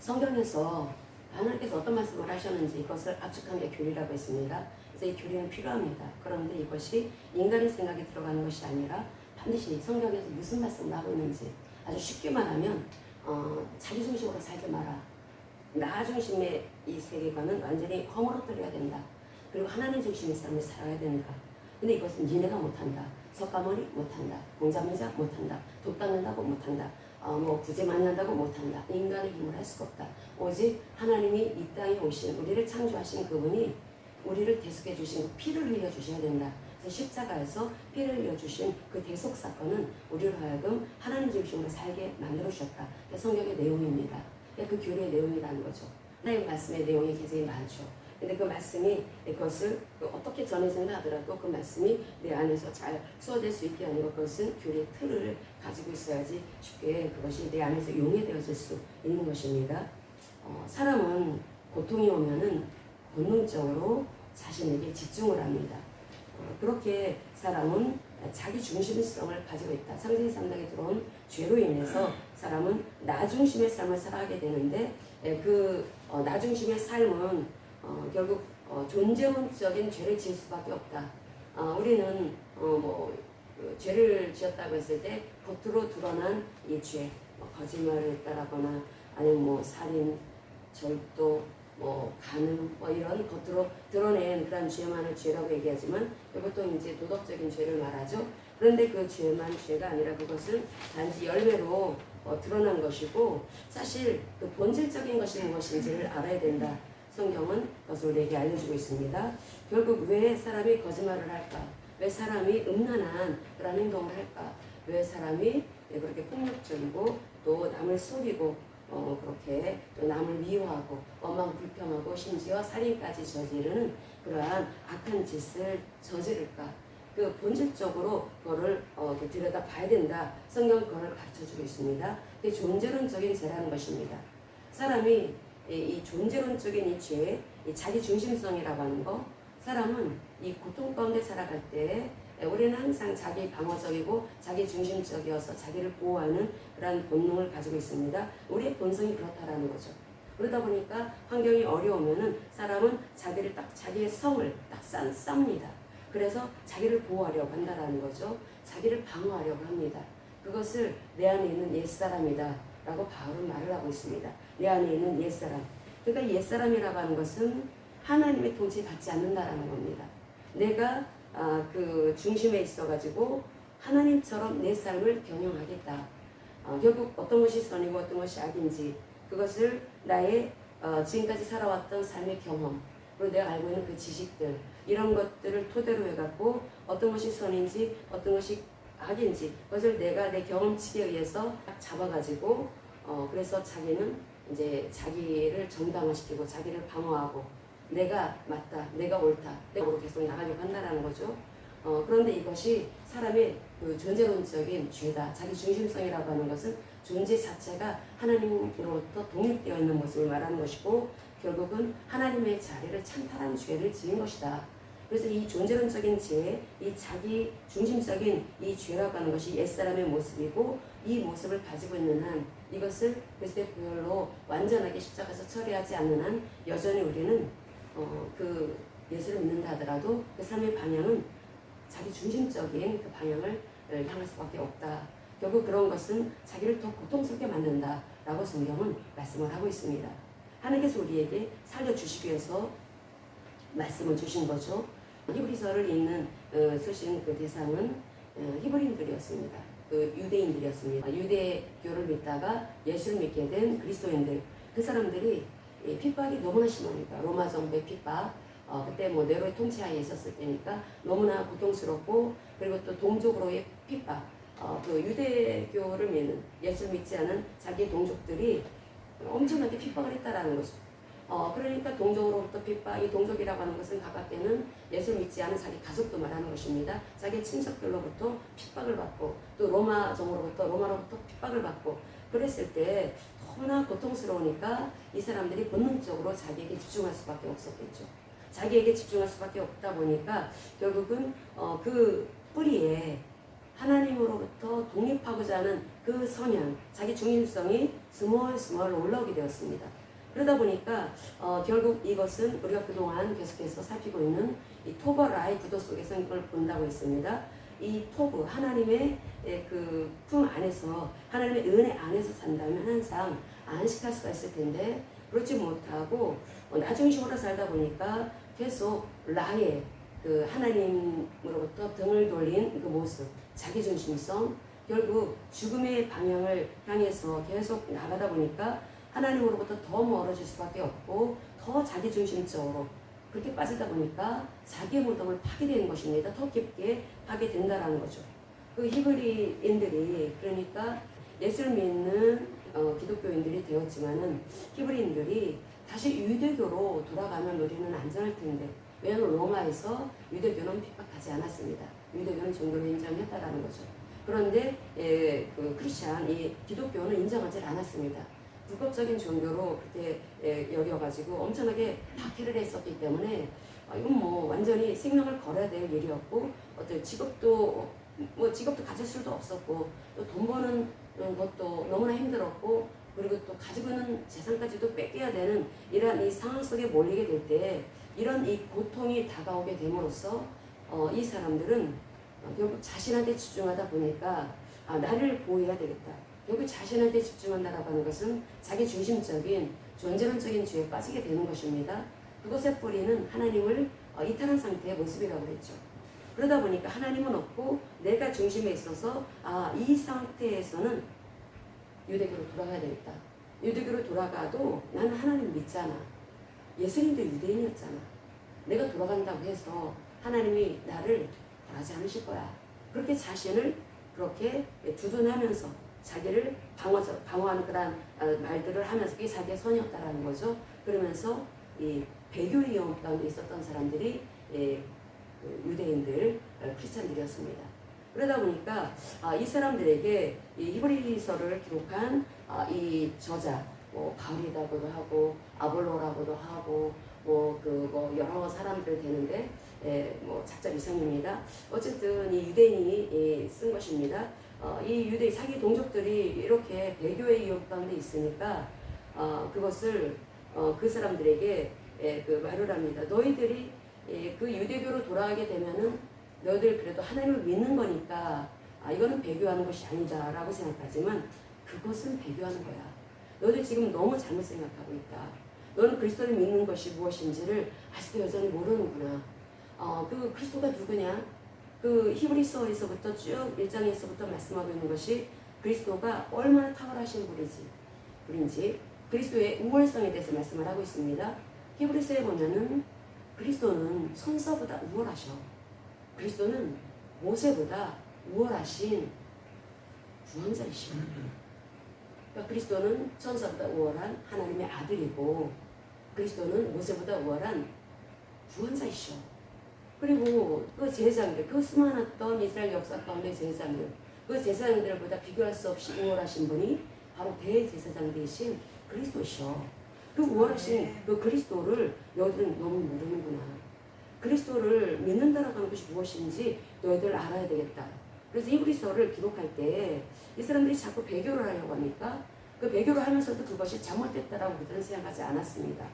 성경에서 하나님께서 어떤 말씀을 하셨는지 이것을 압축한 게 교리라고 했습니다. 그래서 이 교리는 필요합니다. 그런데 이것이 인간의 생각이 들어가는 것이 아니라 반드시 성경에서 무슨 말씀을 하고 있는지 아주 쉽게 말하면 자기 중심으로 살지 마라. 나 중심의 이 세계관은 완전히 허물어뜨려야 된다. 그리고 하나님 중심의 삶을 살아야 된다. 근데 이것은 니네가 못한다. 석가모니 못한다. 공자문자 못한다. 독 닦는다고 못한다. 구제 많이 한다고 못한다. 인간의 힘을 할 수가 없다. 오직 하나님이 이 땅에 오신 우리를 창조하신 그분이 우리를 대속해 주신 그 피를 흘려 주셔야 된다. 그래서 십자가에서 피를 흘려 주신 그 대속 사건은 우리로 하여금 하나님 중심으로 살게 만들어 주셨다. 성경의 내용입니다. 그 교리의 내용이라는 거죠. 하나님 말씀의 내용이 굉장히 많죠. 근데 그 말씀이 그것을 어떻게 전해진다 하더라도 그 말씀이 내 안에서 잘 수호될 수 있게 하는 그것은 교리의 틀을 가지고 있어야지 쉽게 그것이 내 안에서 용해되어질 수 있는 것입니다. 사람은 고통이 오면은 본능적으로 자신에게 집중을 합니다. 그렇게 사람은 자기 중심성을 가지고 있다. 창세기 3장에 들어온 죄로 인해서 사람은 나 중심의 삶을 살아가게 되는데 나 중심의 삶은 결국 존재론적인 죄를 지을 수밖에 없다. 우리는 죄를 지었다고 했을 때 겉으로 드러난 이 죄, 거짓말을 했다라거나 아니면 살인, 절도, 간음, 이런 겉으로 드러낸 그런 죄만을 죄라고 얘기하지만 보통 이제 도덕적인 죄를 말하죠. 그런데 그 죄만 죄가 아니라 그것은 단지 열매로 드러난 것이고 사실 그 본질적인 것이 무엇인지를 알아야 된다. 성경은 그것을 우리에게 알려주고 있습니다. 결국 왜 사람이 거짓말을 할까? 왜 사람이 음란한 그런 행동을 할까? 왜 사람이 그렇게 폭력적이고 또 남을 속이고 그렇게 또 남을 미워하고 엄만 불평하고 심지어 살인까지 저지르는 그러한 악한 짓을 저지를까? 그 본질적으로 그거를 들여다 봐야 된다. 성경은 그걸 가르쳐주고 있습니다. 그게 존재론적인 죄라는 것입니다. 사람이 이 존재론적인 이 죄, 이 자기 중심성이라고 하는 거, 사람은 이 고통 가운데 살아갈 때 우리는 항상 자기 방어적이고 자기 중심적이어서 자기를 보호하는 그런 본능을 가지고 있습니다. 우리의 본성이 그렇다라는 거죠. 그러다 보니까 환경이 어려우면은 사람은 자기의 성을 딱 쌉니다. 그래서 자기를 보호하려고 한다라는 거죠. 자기를 방어하려고 합니다. 그것을 내 안에 있는 옛사람이다 라고 바울은 말을 하고 있습니다. 내 안에 있는 옛사람. 그러니까 옛사람이라고 하는 것은 하나님의 통치 받지 않는다라는 겁니다. 내가 그 중심에 있어가지고 하나님처럼 내 삶을 경영하겠다. 결국 어떤 것이 선이고 어떤 것이 악인지 그것을 나의 지금까지 살아왔던 삶의 경험 그리고 내가 알고 있는 그 지식들 이런 것들을 토대로 해갖고 어떤 것이 선인지 어떤 것이 악인지 그것을 내가 내 경험치에 의해서 잡아가지고 그래서 자기는 이제 자기를 정당화시키고 자기를 방어하고 내가 맞다, 내가 옳다, 내가 계속 나가려고 한다라는 거죠. 그런데 이것이 사람의 그 존재론적인 죄다. 자기 중심성이라고 하는 것은 존재 자체가 하나님으로부터 독립되어 있는 모습을 말하는 것이고 결국은 하나님의 자리를 찬탈한 죄를 지은 것이다. 그래서 이 존재론적인 죄, 이 자기 중심적인 이 죄라고 하는 것이 옛사람의 모습이고 이 모습을 가지고 있는 한 이것을 그리스도의 보혈로 완전하게 십자가에서 처리하지 않는 한 여전히 우리는 그 예수를 믿는다 하더라도 그 삶의 방향은 자기 중심적인 그 방향을 향할 수밖에 없다. 결국 그런 것은 자기를 더 고통스럽게 만든다 라고 성경은 말씀을 하고 있습니다. 하나님께서 우리에게 살려주시기 위해서 말씀을 주신 거죠. 히브리서를 쓰신 그 대상은 히브리인들이었습니다. 그 유대인들이었습니다. 유대교를 믿다가 예수를 믿게 된 그리스도인들, 그 사람들이 핍박이 너무나 심하니까 로마 정부의 핍박, 그때 네로의 통치하에 있었을 때니까 너무나 고통스럽고 그리고 또 동족으로의 핍박, 그 유대교를 믿는 예수를 믿지 않은 자기 동족들이 엄청나게 핍박을 했다라는 거죠. 그러니까 동족으로부터 핍박, 이 동족이라고 하는 것은 가깝게는 예수를 믿지 않은 자기 가족도 말하는 것입니다. 자기 친척들로부터 핍박을 받고 또 로마로부터 핍박을 받고 그랬을 때 너무나 고통스러우니까 이 사람들이 본능적으로 자기에게 집중할 수밖에 없었겠죠. 자기에게 집중할 수밖에 없다 보니까 결국은 그 뿌리에 하나님으로부터 독립하고자 하는 그 성향, 자기 중심성이 스멀스멀 올라오게 되었습니다. 그러다 보니까 결국 이것은 우리가 그동안 계속해서 살피고 있는 이 토버라의 구도 속에서 이걸 본다고 했습니다. 이 토브, 하나님의 그 품 안에서, 하나님의 은혜 안에서 산다면 항상 안식할 수가 있을 텐데 그렇지 못하고 나중심으로 살다 보니까 계속 라의 그 하나님으로부터 등을 돌린 그 모습, 자기중심성, 결국 죽음의 방향을 향해서 계속 나가다 보니까 하나님으로부터 더 멀어질 수밖에 없고 더 자기중심적으로 그렇게 빠지다 보니까 자기의 무덤을 파게 되는 것입니다. 더 깊게 파게 된다는 거죠. 그 히브리인들이, 그러니까 예수를 믿는 기독교인들이 되었지만은 히브리인들이 다시 유대교로 돌아가면 우리는 안전할 텐데, 왜냐하면 로마에서 유대교는 핍박하지 않았습니다. 유대교는 종교로 인정했다라는 거죠. 그런데 그 크리스찬, 이 기독교는 인정하지 않았습니다. 불법적인 종교로 그렇게 여겨가지고 엄청나게 박해를 했었기 때문에 이건 뭐 완전히 생명을 걸어야 될 일이었고, 어떤 직업도 가질 수도 없었고, 또 돈 버는 것도 너무나 힘들었고, 그리고 또 가지고 있는 재산까지도 뺏겨야 되는 이러한 이 상황 속에 몰리게 될 때 이런 이 고통이 다가오게 됨으로써 이 사람들은 결국 자신한테 집중하다 보니까 나를 보호해야 되겠다. 결국 자신한테 집중한다라고 하는 것은 자기 중심적인 존재론적인 죄에 빠지게 되는 것입니다. 그것의 뿌리는 하나님을 이탈한 상태의 모습이라고 했죠. 그러다 보니까 하나님은 없고 내가 중심에 있어서 이 상태에서는 유대교로 돌아가야 되겠다. 유대교로 돌아가도 나는 하나님 믿잖아. 예수님도 유대인이었잖아. 내가 돌아간다고 해서 하나님이 나를 벌하지 않으실 거야. 그렇게 자신을 그렇게 두둔하면서 자기를 방어하는 그런 말들을 하면서 그게 자기의 선이었다라는 거죠. 그러면서 이 배교의 영역 가운데 있었던 사람들이 유대인들, 크리스찬들이었습니다. 그러다 보니까 이 사람들에게 이 히브리서를 기록한 이 저자, 바울이라고도 하고 아볼로라고도 하고 여러 사람들 되는데 작자 이성입니다. 어쨌든 이 유대인이 쓴 것입니다. 이 유대 자기 동족들이 이렇게 배교의 이유 가운데 있으니까 그것을 그 사람들에게 그 말을 합니다. 너희들이 그 유대교로 돌아가게 되면은 너희들 그래도 하나님을 믿는 거니까 이거는 배교하는 것이 아니다 라고 생각하지만 그것은 배교하는 거야. 너희들 지금 너무 잘못 생각하고 있다. 너는 그리스도를 믿는 것이 무엇인지를 아직도 여전히 모르는구나. 그 그리스도가 누구냐? 그 히브리서에서부터 쭉 1장에서부터 말씀하고 있는 것이 그리스도가 얼마나 탁월하신 분인지 그리스도의 우월성에 대해서 말씀을 하고 있습니다. 히브리서에 보면은 그리스도는 천사보다 우월하셔. 그리스도는 모세보다 우월하신 구원자이시오. 그러니까 그리스도는 천사보다 우월한 하나님의 아들이고 그리스도는 모세보다 우월한 구원자이시오. 그리고 그 제사장들, 그 수많았던 이스라엘 역사 가운데 제사장들, 그 제사장들보다 비교할 수 없이 우월하신 분이 바로 대제사장 되신 그리스도시오. 그 우월하신 그 그리스도를 너희들은 너무 모르는구나. 그리스도를 믿는다라고 하는 것이 무엇인지 너희들 알아야 되겠다. 그래서 히브리서를 기록할 때 이 사람들이 자꾸 배교를 하려고 하니까 그 배교를 하면서도 그것이 잘못됐다라고 그들은 생각하지 않았습니다.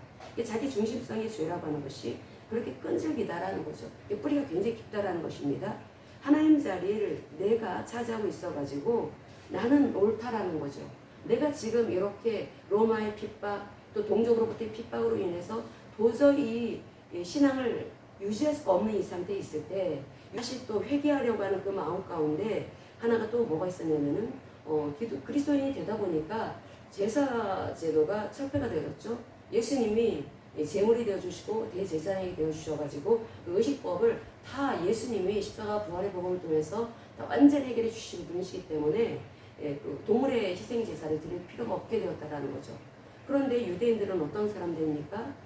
자기 중심성의 죄라고 하는 것이 그렇게 끈질기다라는 거죠. 뿌리가 굉장히 깊다라는 것입니다. 하나님 자리를 내가 차지하고 있어가지고 나는 옳다라는 거죠. 내가 지금 이렇게 로마의 핍박, 또 동족으로부터의 핍박으로 인해서 도저히 신앙을 유지할 수가 없는 이 상태에 있을 때 다시 또 회개하려고 하는 그 마음 가운데 하나가 또 뭐가 있었냐면은 그리스도인이 되다 보니까 제사 제도가 철폐가 되었죠. 예수님이 제물이 되어주시고 대제사장이 되어주셔가지고 그 의식법을 다 예수님이 십자가 부활의 복음을 통해서 다 완전히 해결해 주신 분이시기 때문에 그 동물의 희생 제사를 드릴 필요가 없게 되었다라는 거죠. 그런데 유대인들은 어떤 사람들입니까?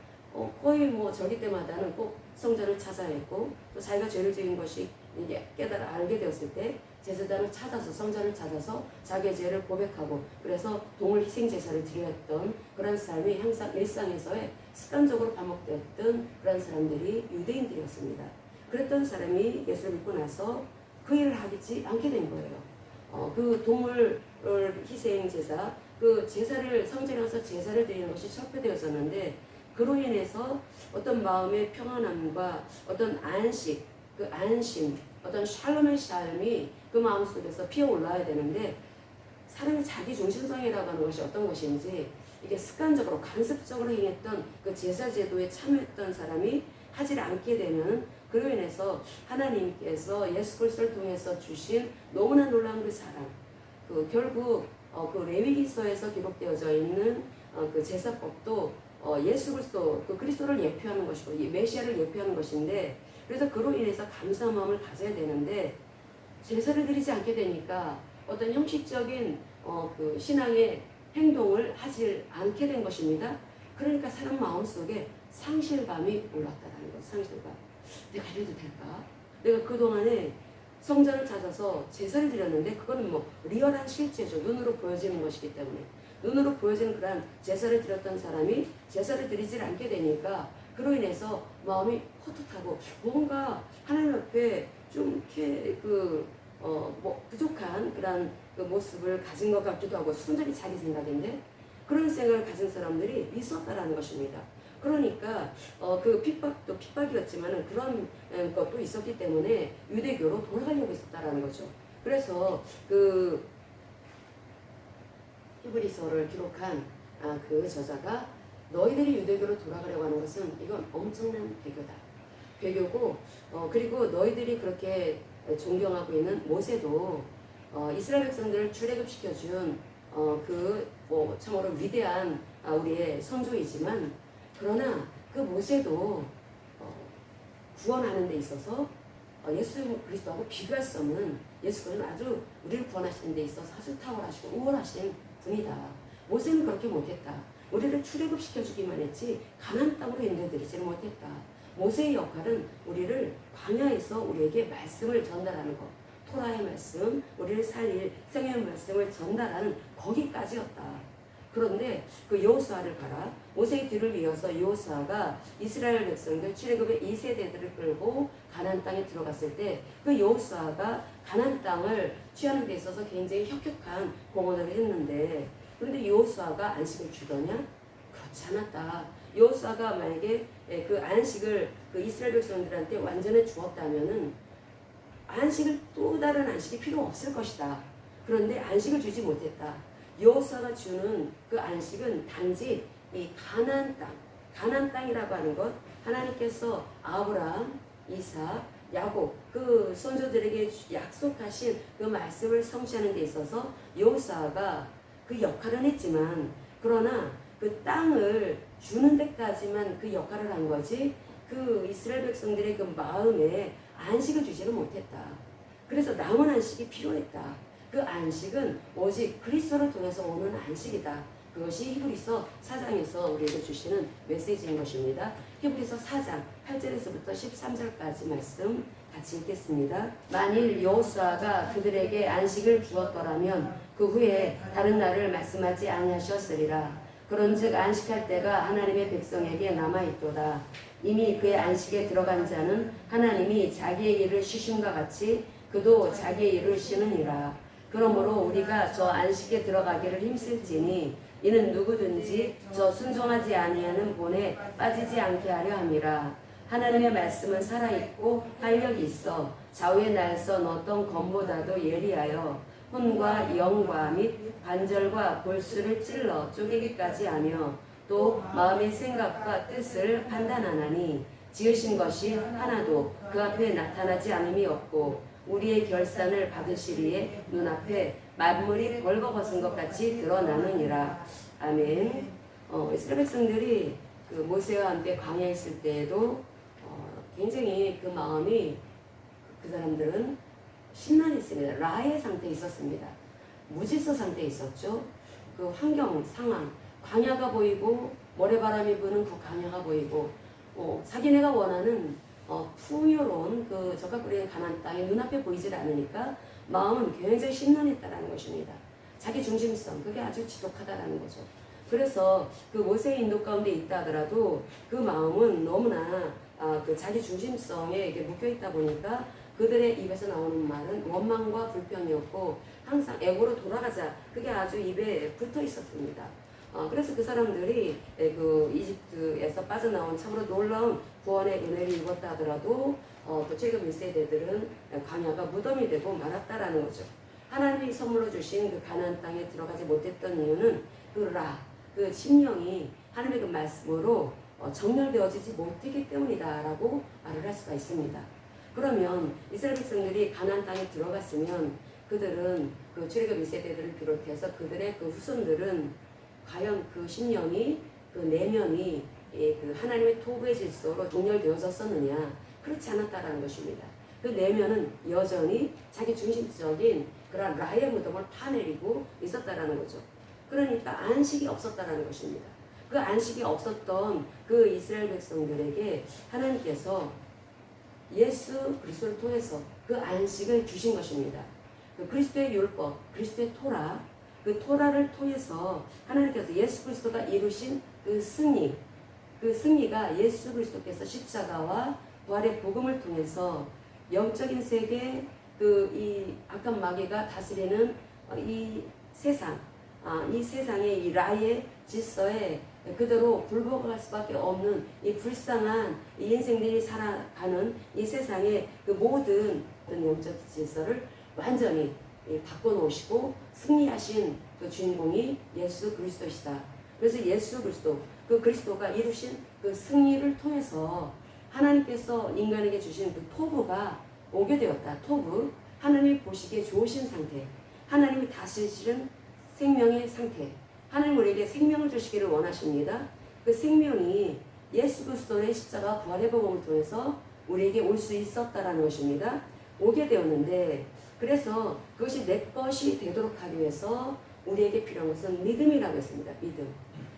거의 절기 때마다는 꼭 성전을 찾아야 했고 또 자기가 죄를 지은 것이 이제 알게 되었을 때 제사장을 찾아서 성전을 찾아서 자기의 죄를 고백하고 그래서 동물 희생 제사를 드려야 했던 그런 삶이 항상 일상에서의 습관적으로 반복되었던 그런 사람들이 유대인들이었습니다. 그랬던 사람이 예수를 믿고 나서 그 일을 하지 않게 된 거예요. 그 동물 희생 제사, 그 제사를 성전에 가서 제사를 드리는 것이 철폐되어졌는데 그로 인해서 어떤 마음의 평안함과 어떤 안식, 그 안심, 어떤 샬롬의 삶이 그 마음 속에서 피어올라야 되는데 사람의 자기 중심성이라고 하는 것이 어떤 것인지 이게 습관적으로 간습적으로 행했던 그 제사 제도에 참여했던 사람이 하지 않게 되면 그로 인해서 하나님께서 예수 그리스도를 통해서 주신 너무나 놀라운 그 사랑, 그 결국 그 레위기서에서 기록되어져 있는 그 제사법도 예수 그리스도, 그 그리스도를 예표하는 것이고 이 메시아를 예표하는 것인데 그래서 그로 인해서 감사한 마음을 가져야 되는데 제사를 드리지 않게 되니까 어떤 형식적인 그 신앙의 행동을 하지 않게 된 것입니다. 그러니까 사람 마음속에 상실감이 올랐다는 것, 상실감. 내가 이래도 될까? 내가 그동안에 성전을 찾아서 제사를 드렸는데 그거는 뭐 리얼한 실제죠. 눈으로 보여지는 것이기 때문에 눈으로 보여지는 그러한 제사를 드렸던 사람이 제사를 드리지 않게 되니까 그로 인해서 마음이 헛헛하고 뭔가 하나님 앞에 좀 이렇게 뭐 부족한 그런 그 모습을 가진 것 같기도 하고 순전히 자기 생각인데 그런 생각을 가진 사람들이 있었다라는 것입니다. 그러니까 그 핍박도 핍박이었지만은 그런 것도 있었기 때문에 유대교로 돌아가려고 했었다라는 거죠. 그래서 그 히브리서를 기록한 그 저자가 너희들이 유대교로 돌아가려고 하는 것은 이건 엄청난 배교다. 배교고 그리고 너희들이 그렇게 존경하고 있는 모세도 이스라엘 백성들을 출애굽시켜준 뭐 참으로 위대한 우리의 선조이지만 그러나 그 모세도 구원하는 데 있어서 예수 그리스도하고 비교할 수 없는 예수 그리스도는 아주 우리를 구원하시는 데 있어서 아주 탁월하시고 우월하신 분이다. 모세는 그렇게 못했다. 우리를 출애굽시켜주기만 했지 가나안 땅으로 인도해드리지는 못했다. 모세의 역할은 우리를 광야에서 우리에게 말씀을 전달하는 것, 토라의 말씀, 우리를 살릴 생명의 말씀을 전달하는 거기까지였다. 그런데 그 여호수아를 봐라. 모세의 뒤를 이어서 여호수아가 이스라엘 백성들 출애굽의 2세대들을 끌고 가나안 땅에 들어갔을 때 그 여호수아가 가나안 땅을 취하는 데 있어서 굉장히 혁혁한 공헌을 했는데 그런데 여호수아가 안식을 주더냐? 그렇지 않았다. 여호수아가 만약에 그 안식을 그 이스라엘 백성들한테 완전히 주었다면은 안식을 또 다른 안식이 필요 없을 것이다. 그런데 안식을 주지 못했다. 여호수아가 주는 그 안식은 단지 이 가나안 땅, 가나안 땅이라고 하는 것, 하나님께서 아브라함, 이삭, 야곱 그 선조들에게 약속하신 그 말씀을 성취하는 데 있어서 여호수아가 그 역할은 했지만 그러나 그 땅을 주는 데까지만 그 역할을 한 거지 그 이스라엘 백성들의 그 마음에 안식을 주지는 못했다. 그래서 남은 안식이 필요했다. 그 안식은 오직 그리스도를 통해서 오는 안식이다. 그것이 히브리서 4장에서 우리에게 주시는 메시지인 것입니다. 히브리서 4장 8절에서부터 13절까지 말씀 같이 읽겠습니다. 만일 여호수아가 그들에게 안식을 주었더라면 그 후에 다른 날을 말씀하지 아니하셨으리라. 그런즉 안식할 때가 하나님의 백성에게 남아있도다. 이미 그의 안식에 들어간 자는 하나님이 자기의 일을 쉬심과 같이 그도 자기의 일을 쉬느니라. 그러므로 우리가 저 안식에 들어가기를 힘쓸지니 이는 누구든지 저 순종하지 아니하는 본에 빠지지 않게 하려 함이라. 하나님의 말씀은 살아있고 활력이 있어 좌우에 날선 어떤 검보다도 예리하여 혼과 영과 및 관절과 골수를 찔러 쪼개기까지 하며 또 마음의 생각과 뜻을 판단하나니 지으신 것이 하나도 그 앞에 나타나지 않음이 없고 우리의 결산을 받으시리에 눈앞에 만물이 벌거벗은 것 같이 드러나느니라. 아멘. 이스라엘 백성들이 그 모세와 함께 광야에 있을 때에도 굉장히 그 마음이 그 사람들은 심란했습니다. 라의 상태에 있었습니다. 무질서 상태에 있었죠. 그 환경, 상황, 광야가 보이고 모래바람이 부는 그 광야가 보이고 자기네가 원하는 풍요로운 그 적합거리는 가나안 땅이 눈앞에 보이질 않으니까 마음은 굉장히 심란했다라는 것입니다. 자기 중심성, 그게 아주 지독하다라는 거죠. 그래서 그 모세의 인도 가운데 있다 하더라도 그 마음은 너무나 그 자기 중심성에 이렇게 묶여 있다 보니까 그들의 입에서 나오는 말은 원망과 불평이었고 항상 애고로 돌아가자, 그게 아주 입에 붙어 있었습니다. 그래서 그 사람들이 그 이집트에서 빠져나온 참으로 놀라운 구원의 은혜를 입었다 하더라도 또 출애굽 1세대들은 광야가 무덤이 되고 말았다라는 거죠. 하나님이 선물로 주신 그 가나안 땅에 들어가지 못했던 이유는 그 심령이 하나님의 그 말씀으로 정렬되어지지 못했기 때문이다라고 말을 할 수가 있습니다. 그러면 이스라엘 백성들이 가나안 땅에 들어갔으면 그들은 그 출애굽 1세대들을 비롯해서 그들의 그 후손들은 과연 그 심령이, 그 내면이 그 하나님의 토부의 질서로 정렬되어졌었느냐? 그렇지 않았다라는 것입니다. 그 내면은 여전히 자기 중심적인 그런 라의 무덤을 파내리고 있었다라는 거죠. 그러니까 안식이 없었다라는 것입니다. 그 안식이 없었던 그 이스라엘 백성들에게 하나님께서 예수 그리스도를 통해서 그 안식을 주신 것입니다. 그 그리스도의 율법, 그리스도의 토라, 그 토라를 통해서 하나님께서 예수 그리스도가 이루신 그 승리, 그 승리가 예수 그리스도께서 십자가와 부활의 복음을 통해서 영적인 세계, 이 악한 마귀가 다스리는 이 세상, 이 세상의 이 라의 질서에 그대로 굴복할 수밖에 없는 이 불쌍한 이 인생들이 살아가는 이 세상의 그 모든 영적 질서를 완전히 바꿔놓으시고 승리하신 그 주인공이 예수 그리스도시다. 그래서 예수 그리스도, 그 그리스도가 이루신 그 승리를 통해서 하나님께서 인간에게 주신 그 토부가 오게 되었다. 토부, 하나님이 보시기에 좋으신 상태, 하나님이 다스리시는 생명의 상태, 하나님 우리에게 생명을 주시기를 원하십니다. 그 생명이 예수 그리스도의 십자가 부활의 복음을 통해서 우리에게 올 수 있었다라는 것입니다. 오게 되었는데, 그래서 그것이 내 것이 되도록 하기 위해서 우리에게 필요한 것은 믿음이라고 했습니다. 믿음.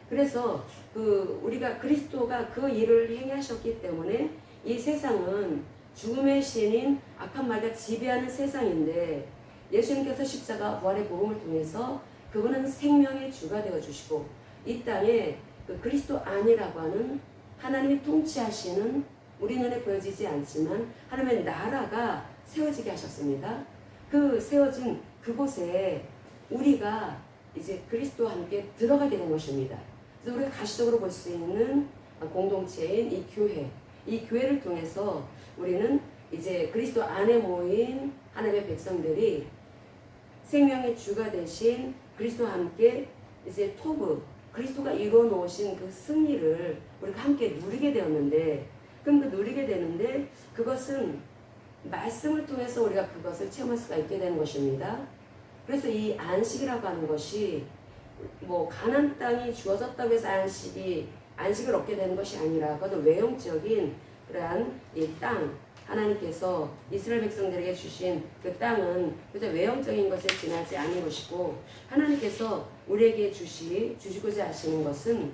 그래서 우리가 그리스도가 그 일을 행하셨기 때문에 이 세상은 죽음의 신인 악한 마귀가 지배하는 세상인데, 예수님께서 십자가 부활의 복음을 통해서 그분은 생명의 주가 되어 주시고 이 땅에 그 그리스도 안이라고 하는 하나님이 통치하시는, 우리 눈에 보여지지 않지만 하나님의 나라가 세워지게 하셨습니다. 그 세워진 그곳에 우리가 이제 그리스도와 함께 들어가게 된 것입니다. 그래서 우리가 가시적으로 볼 수 있는 공동체인 이 교회, 이 교회를 통해서 우리는 이제 그리스도 안에 모인 하나님의 백성들이 생명의 주가 되신 그리스도와 함께 이제 토부, 그리스도가 이루어 놓으신 그 승리를 우리가 함께 누리게 되었는데, 그럼 그 누리게 되는데 그것은 말씀을 통해서 우리가 그것을 체험할 수가 있게 되는 것입니다. 그래서 이 안식이라고 하는 것이 뭐 가나안 땅이 주어졌다고 해서 안식을 얻게 되는 것이 아니라 그것은 외형적인 그러한 이 땅, 하나님께서 이스라엘 백성들에게 주신 그 땅은 그저 외형적인 것에 지나지 않은 것이고, 하나님께서 우리에게 주시고자 하시는 것은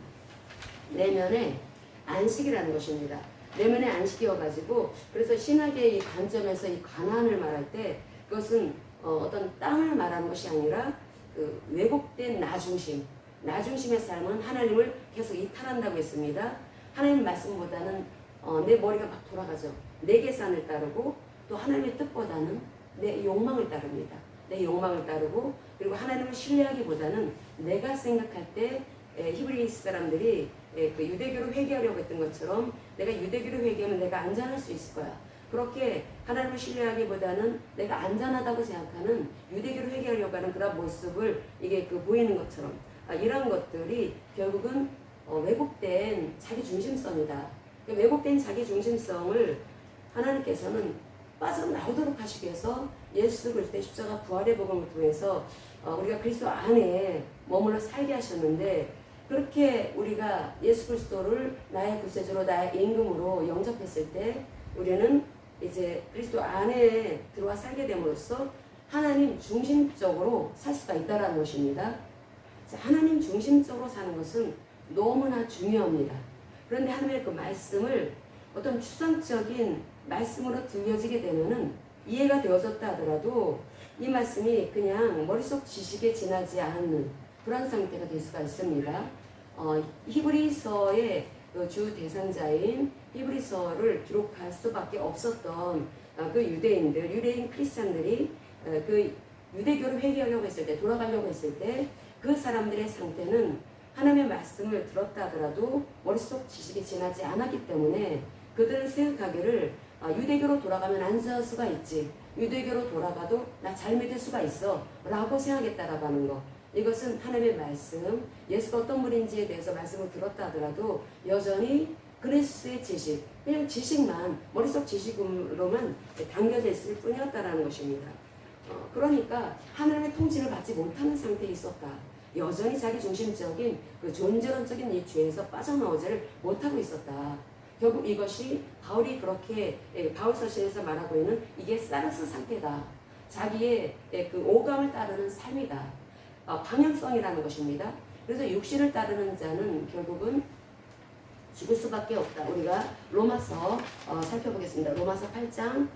내면의 안식이라는 것입니다. 내면의 안식이어가지고, 그래서 신학의 이 관점에서 이 가나안을 말할 때 그것은 어떤 땅을 말하는 것이 아니라 그 왜곡된 나중심의 삶은 하나님을 계속 이탈한다고 했습니다. 하나님 말씀보다는 내 머리가 막 돌아가죠. 내 계산을 따르고 또 하나님의 뜻보다는 내 욕망을 따릅니다. 내 욕망을 따르고, 그리고 하나님을 신뢰하기보다는 내가 생각할 때 히브리 사람들이 그 유대교를 회개하려고 했던 것처럼 내가 유대교를 회개하면 내가 안전할 수 있을 거야. 그렇게 하나님을 신뢰하기보다는 내가 안전하다고 생각하는 유대교를 회개하려고 하는 그런 모습을 이게 보이는 것처럼 이런 것들이 결국은 왜곡된 자기 중심성이다. 왜곡된 자기 중심성을 하나님께서는 빠져나오도록 하시기 위해서 예수 그리스도의 십자가 부활의 복음을 통해서 우리가 그리스도 안에 머물러 살게 하셨는데, 그렇게 우리가 예수 그리스도를 나의 구세주로 나의 임금으로 영접했을 때 우리는 이제 그리스도 안에 들어와 살게 됨으로써 하나님 중심적으로 살 수가 있다는 것입니다. 하나님 중심적으로 사는 것은 너무나 중요합니다. 그런데 하나님의 그 말씀을 어떤 추상적인 말씀으로 들려지게 되면은 이해가 되어졌다 하더라도 이 말씀이 그냥 머릿속 지식에 지나지 않는 그런 상태가 될 수가 있습니다. 히브리서의 그 주 대상자인 히브리서를 기록할 수밖에 없었던 그 유대인 크리스찬들이 그 유대교를 회개하려고 했을 때, 돌아가려고 했을 때 그 사람들의 상태는 하나님의 말씀을 들었다 하더라도 머릿속 지식이 지나지 않았기 때문에 그들은 생각하기를 유대교로 돌아가면 안 살 수가 있지, 유대교로 돌아가도 나 잘 믿을 수가 있어 라고 생각했다라고 하는 거. 이것은 하나님의 말씀, 예수가 어떤 분인지에 대해서 말씀을 들었다 하더라도 여전히 그리스의 지식, 그냥 지식만, 머릿속 지식으로만 담겨져 있을 뿐이었다라는 것입니다. 그러니까 하나님의 통치를 받지 못하는 상태에 있었다. 여전히 자기 중심적인 그 존재론적인 이 죄에서 빠져나오지를 못하고 있었다. 결국 이것이 바울이 그렇게 바울 서신에서 말하고 있는 이게 사르스 상태다. 자기의 그 오감을 따르는 삶이다. 방향성이라는 것입니다. 그래서 육신을 따르는 자는 결국은 죽을 수밖에 없다. 우리가 로마서 살펴보겠습니다. 로마서 8장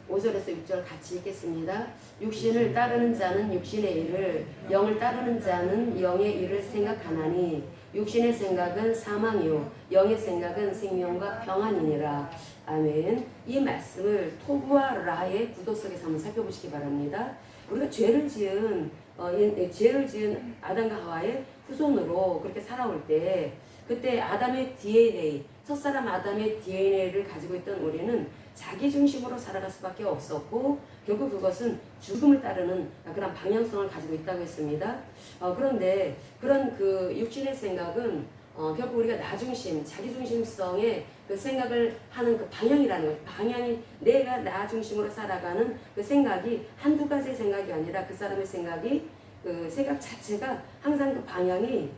5절에서 6절 같이 읽겠습니다. 육신을 따르는 자는 육신의 일을, 영을 따르는 자는 영의 일을 생각하나니 육신의 생각은 사망이요 영의 생각은 생명과 평안이니라. 아멘. 이 말씀을 토부와 라의 구도 속에서 한번 살펴보시기 바랍니다. 우리가 죄를 지은 아담과 하와의 후손으로 그렇게 살아올 때, 그때 아담의 DNA, 첫사람 아담의 DNA를 가지고 있던 우리는 자기 중심으로 살아갈 수밖에 없었고, 결국 그것은 죽음을 따르는 그런 방향성을 가지고 있다고 했습니다. 그런데 그런 그 육신의 생각은 결국 우리가 나 중심, 자기 중심성의 그 생각을 하는 그 방향이라는 거죠. 방향이 내가 나 중심으로 살아가는 그 생각이 한두 가지의 생각이 아니라 그 사람의 생각이, 그 생각 자체가 항상 그 방향이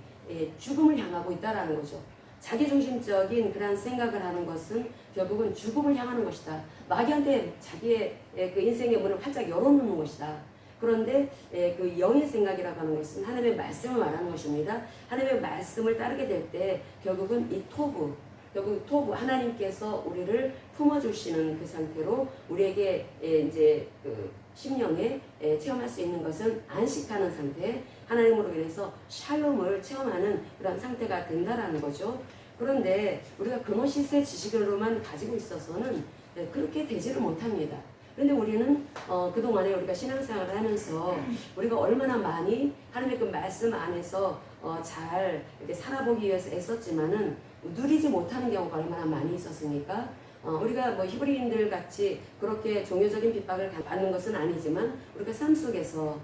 죽음을 향하고 있다라는 거죠. 자기중심적인 그런 생각을 하는 것은 결국은 죽음을 향하는 것이다. 마귀한테 자기의 그 인생의 문을 활짝 열어놓는 것이다. 그런데 그 영의 생각이라고 하는 것은 하나님의 말씀을 말하는 것입니다. 하나님의 말씀을 따르게 될 때 결국은 이 토부 하나님께서 우리를 품어주시는 그 상태로 우리에게 이제 그 심령에 체험할 수 있는 것은 안식하는 상태, 하나님으로 인해서 샬롬을 체험하는 그런 상태가 된다라는 거죠. 그런데 우리가 그노시스의 지식으로만 가지고 있어서는 그렇게 되지를 못합니다. 그런데 우리는 그동안에 우리가 신앙생활을 하면서 우리가 얼마나 많이 하나님의 그 말씀 안에서 잘 이렇게 살아보기 위해서 애썼지만은 누리지 못하는 경우가 얼마나 많이 있었습니까? 우리가 뭐 히브리인들 같이 그렇게 종교적인 핍박을 받는 것은 아니지만 우리가 삶 속에서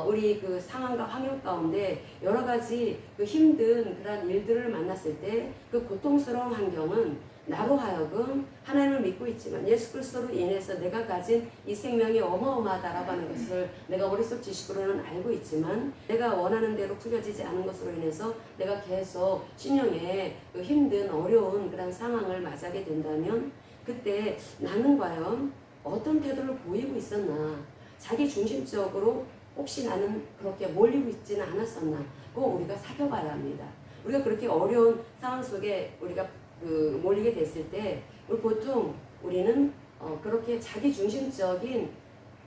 우리 그 상황과 환경 가운데 여러 가지 그 힘든 그런 일들을 만났을 때 그 고통스러운 환경은 나로 하여금 하나님을 믿고 있지만 예수 그리스도로 인해서 내가 가진 이 생명이 어마어마하다라고 하는 것을 내가 머릿속 지식으로는 알고 있지만 내가 원하는 대로 풀려지지 않은 것으로 인해서 내가 계속 신령의 그 힘든 어려운 그런 상황을 맞이하게 된다면 그때 나는 과연 어떤 태도를 보이고 있었나, 자기 중심적으로 혹시 나는 그렇게 몰리고 있지는 않았었나, 그거 우리가 살펴봐야 합니다. 우리가 그렇게 어려운 상황 속에 우리가 그 몰리게 됐을 때 보통 우리는 그렇게 자기 중심적인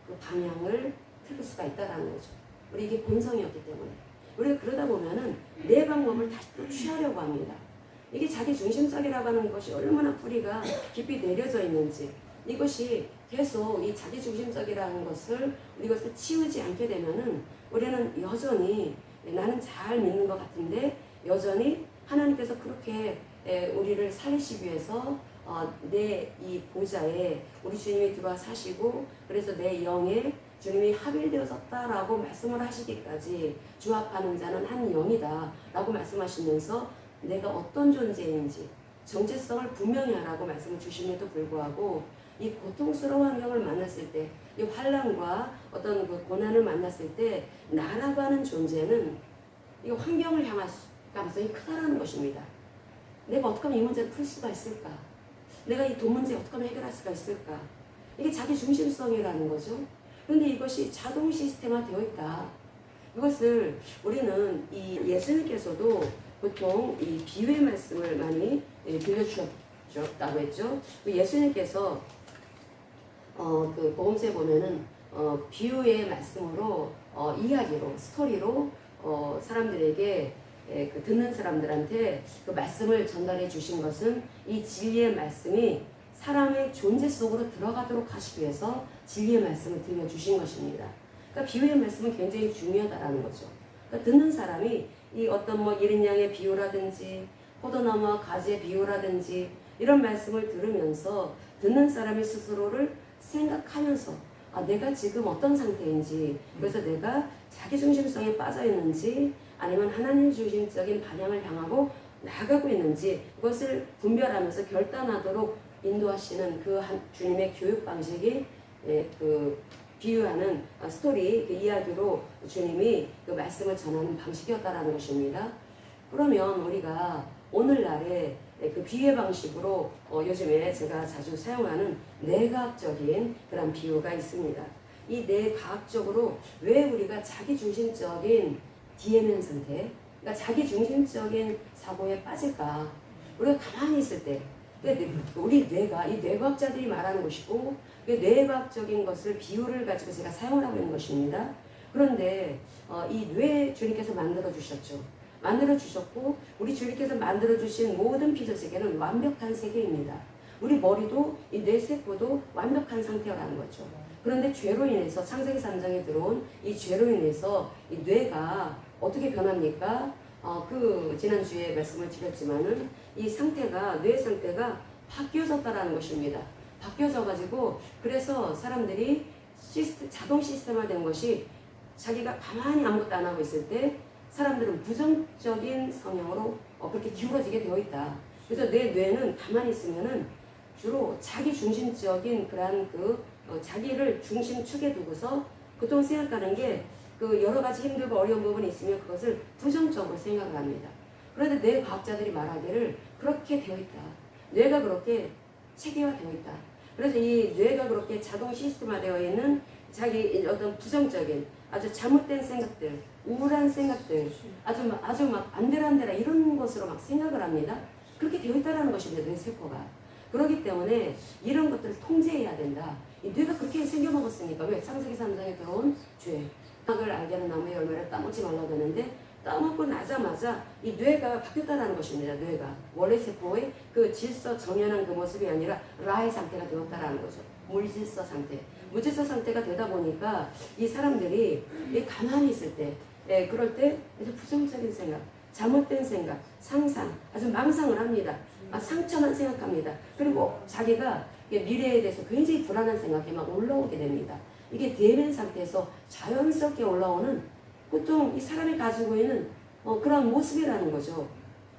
그 방향을 틀을 수가 있다라는 거죠. 우리 이게 본성이었기 때문에 우리가 그러다 보면은 내 방법을 다시 또 취하려고 합니다. 이게 자기 중심적이라고 하는 것이 얼마나 뿌리가 깊이 내려져 있는지, 이것이 계속 이 자기 중심적이라는 것을 이것을 치우지 않게 되면은 우리는 여전히 나는 잘 믿는 것 같은데 여전히 하나님께서 그렇게 우리를 살리시기 위해서 내 이 보좌에 우리 주님이 들어와 사시고 그래서 내 영에 주님이 합일되어졌다라고 말씀을 하시기까지 주합하는 자는 한 영이다 라고 말씀하시면서 내가 어떤 존재인지 정체성을 분명히 하라고 말씀을 주심에도 불구하고 이 고통스러운 환경을 만났을 때, 이 환난과 어떤 그 고난을 만났을 때 나라고 하는 존재는 이 환경을 향할 가능성이 크다라는 것입니다. 내가 어떻게 하면 이 문제를 풀 수가 있을까? 내가 이 돈 문제 어떻게 하면 해결할 수가 있을까? 이게 자기 중심성이라는 거죠. 그런데 이것이 자동 시스템화 되어 있다. 이것을 우리는 이 예수님께서도 보통 이 비유의 말씀을 많이 빌려주셨다고 했죠. 예수님께서 그 복음서에 보면은 비유의 말씀으로 이야기로 스토리로 사람들에게 그 듣는 사람들한테 그 말씀을 전달해 주신 것은 이 진리의 말씀이 사람의 존재 속으로 들어가도록 하시기 위해서 진리의 말씀을 들려주신 것입니다. 그러니까 비유의 말씀은 굉장히 중요하다라는 거죠. 그러니까 듣는 사람이 이 어떤 뭐 이른 양의 비유라든지 포도나무와 가지의 비유라든지 이런 말씀을 들으면서 듣는 사람이 스스로를 생각하면서 내가 지금 어떤 상태인지, 그래서 내가 자기중심성에 빠져 있는지 아니면 하나님 중심적인 방향을 향하고 나아가고 있는지 그것을 분별하면서 결단하도록 인도하시는 그 주님의 교육 방식이 그 비유하는 스토리, 그 이야기로 주님이 그 말씀을 전하는 방식이었다라는 것입니다. 그러면 우리가 오늘날의 그 비유의 방식으로 요즘에 제가 자주 사용하는 내과학적인 그런 비유가 있습니다. 이 내과학적으로 왜 우리가 자기중심적인 DMN 상태, 그러니까 자기중심적인 사고에 빠질까? 우리가 가만히 있을 때 우리 뇌가 이 뇌과학자들이 말하는 것이고 뇌과학적인 것을 비유를 가지고 제가 사용을 하고 있는 것입니다. 그런데 이 뇌 주님께서 만들어 주셨죠. 만들어 주셨고 우리 주님께서 만들어 주신 모든 피조 세계는 완벽한 세계입니다. 우리 머리도 이 뇌세포도 완벽한 상태라는 거죠. 그런데 죄로 인해서 창세기 3장에 들어온 이 죄로 인해서 이 뇌가 어떻게 변합니까? 그 지난주에 말씀을 드렸지만은 이 상태가 뇌 상태가 바뀌어졌다라는 것입니다. 바뀌어져 가지고 그래서 사람들이 자동 시스템화된 것이 자기가 가만히 아무것도 안 하고 있을 때 사람들은 부정적인 성향으로 그렇게 기울어지게 되어 있다. 그래서 내 뇌는 가만히 있으면은 주로 자기 중심적인 그러한 자기를 중심축에 두고서 보통 생각하는 게 그 여러 가지 힘들고 어려운 부분이 있으면 그것을 부정적으로 생각을 합니다. 그런데 뇌 과학자들이 말하기를 그렇게 되어 있다. 뇌가 그렇게 체계화되어 있다. 그래서 이 뇌가 그렇게 자동 시스템화되어 있는 자기 어떤 부정적인 아주 잘못된 생각들, 우울한 생각들, 아주 막 안되라 이런 것으로 막 생각을 합니다. 그렇게 되어 있다라는 것입니다. 뇌 세포가. 그렇기 때문에 이런 것들을 통제해야 된다. 이 뇌가 그렇게 생겨먹었으니까 왜 창세기 3장에 들어온 죄. 악을 알게 하는 나무의 열매를 따먹지 말라고 하는데 따먹고 나자마자 이 뇌가 바뀌었다는 것입니다. 뇌가 원래 세포의 그 질서 정연한 그 모습이 아니라 라의 상태가 되었다는 거죠. 물질서 상태. 물질서 상태가 되다 보니까 이 사람들이 가만히 있을 때 그럴 때 이제 부정적인 생각, 잘못된 생각, 상상, 아주 망상을 합니다. 상처만 생각합니다. 그리고 자기가 미래에 대해서 굉장히 불안한 생각이 막 올라오게 됩니다. 이게 대면 상태에서 자연스럽게 올라오는 보통 이 사람이 가지고 있는 그런 모습이라는 거죠.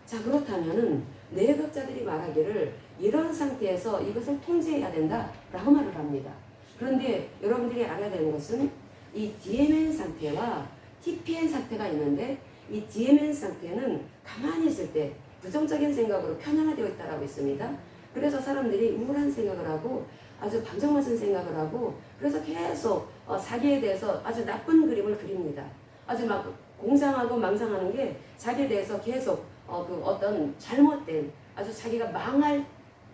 자, 그렇다면은 뇌과학자들이 말하기를 이런 상태에서 이것을 통제해야 된다라고 말을 합니다. 그런데 여러분들이 알아야 되는 것은 이 DMN 상태와 TPN 상태가 있는데 이 DMN 상태는 가만히 있을 때 부정적인 생각으로 편향화되어 있다고 있습니다. 그래서 사람들이 우울한 생각을 하고 아주 방정맞은 생각을 하고 그래서 계속 자기에 대해서 아주 나쁜 그림을 그립니다. 아주 막 공상하고 망상하는 게 자기에 대해서 계속 그 어떤 잘못된 아주 자기가 망할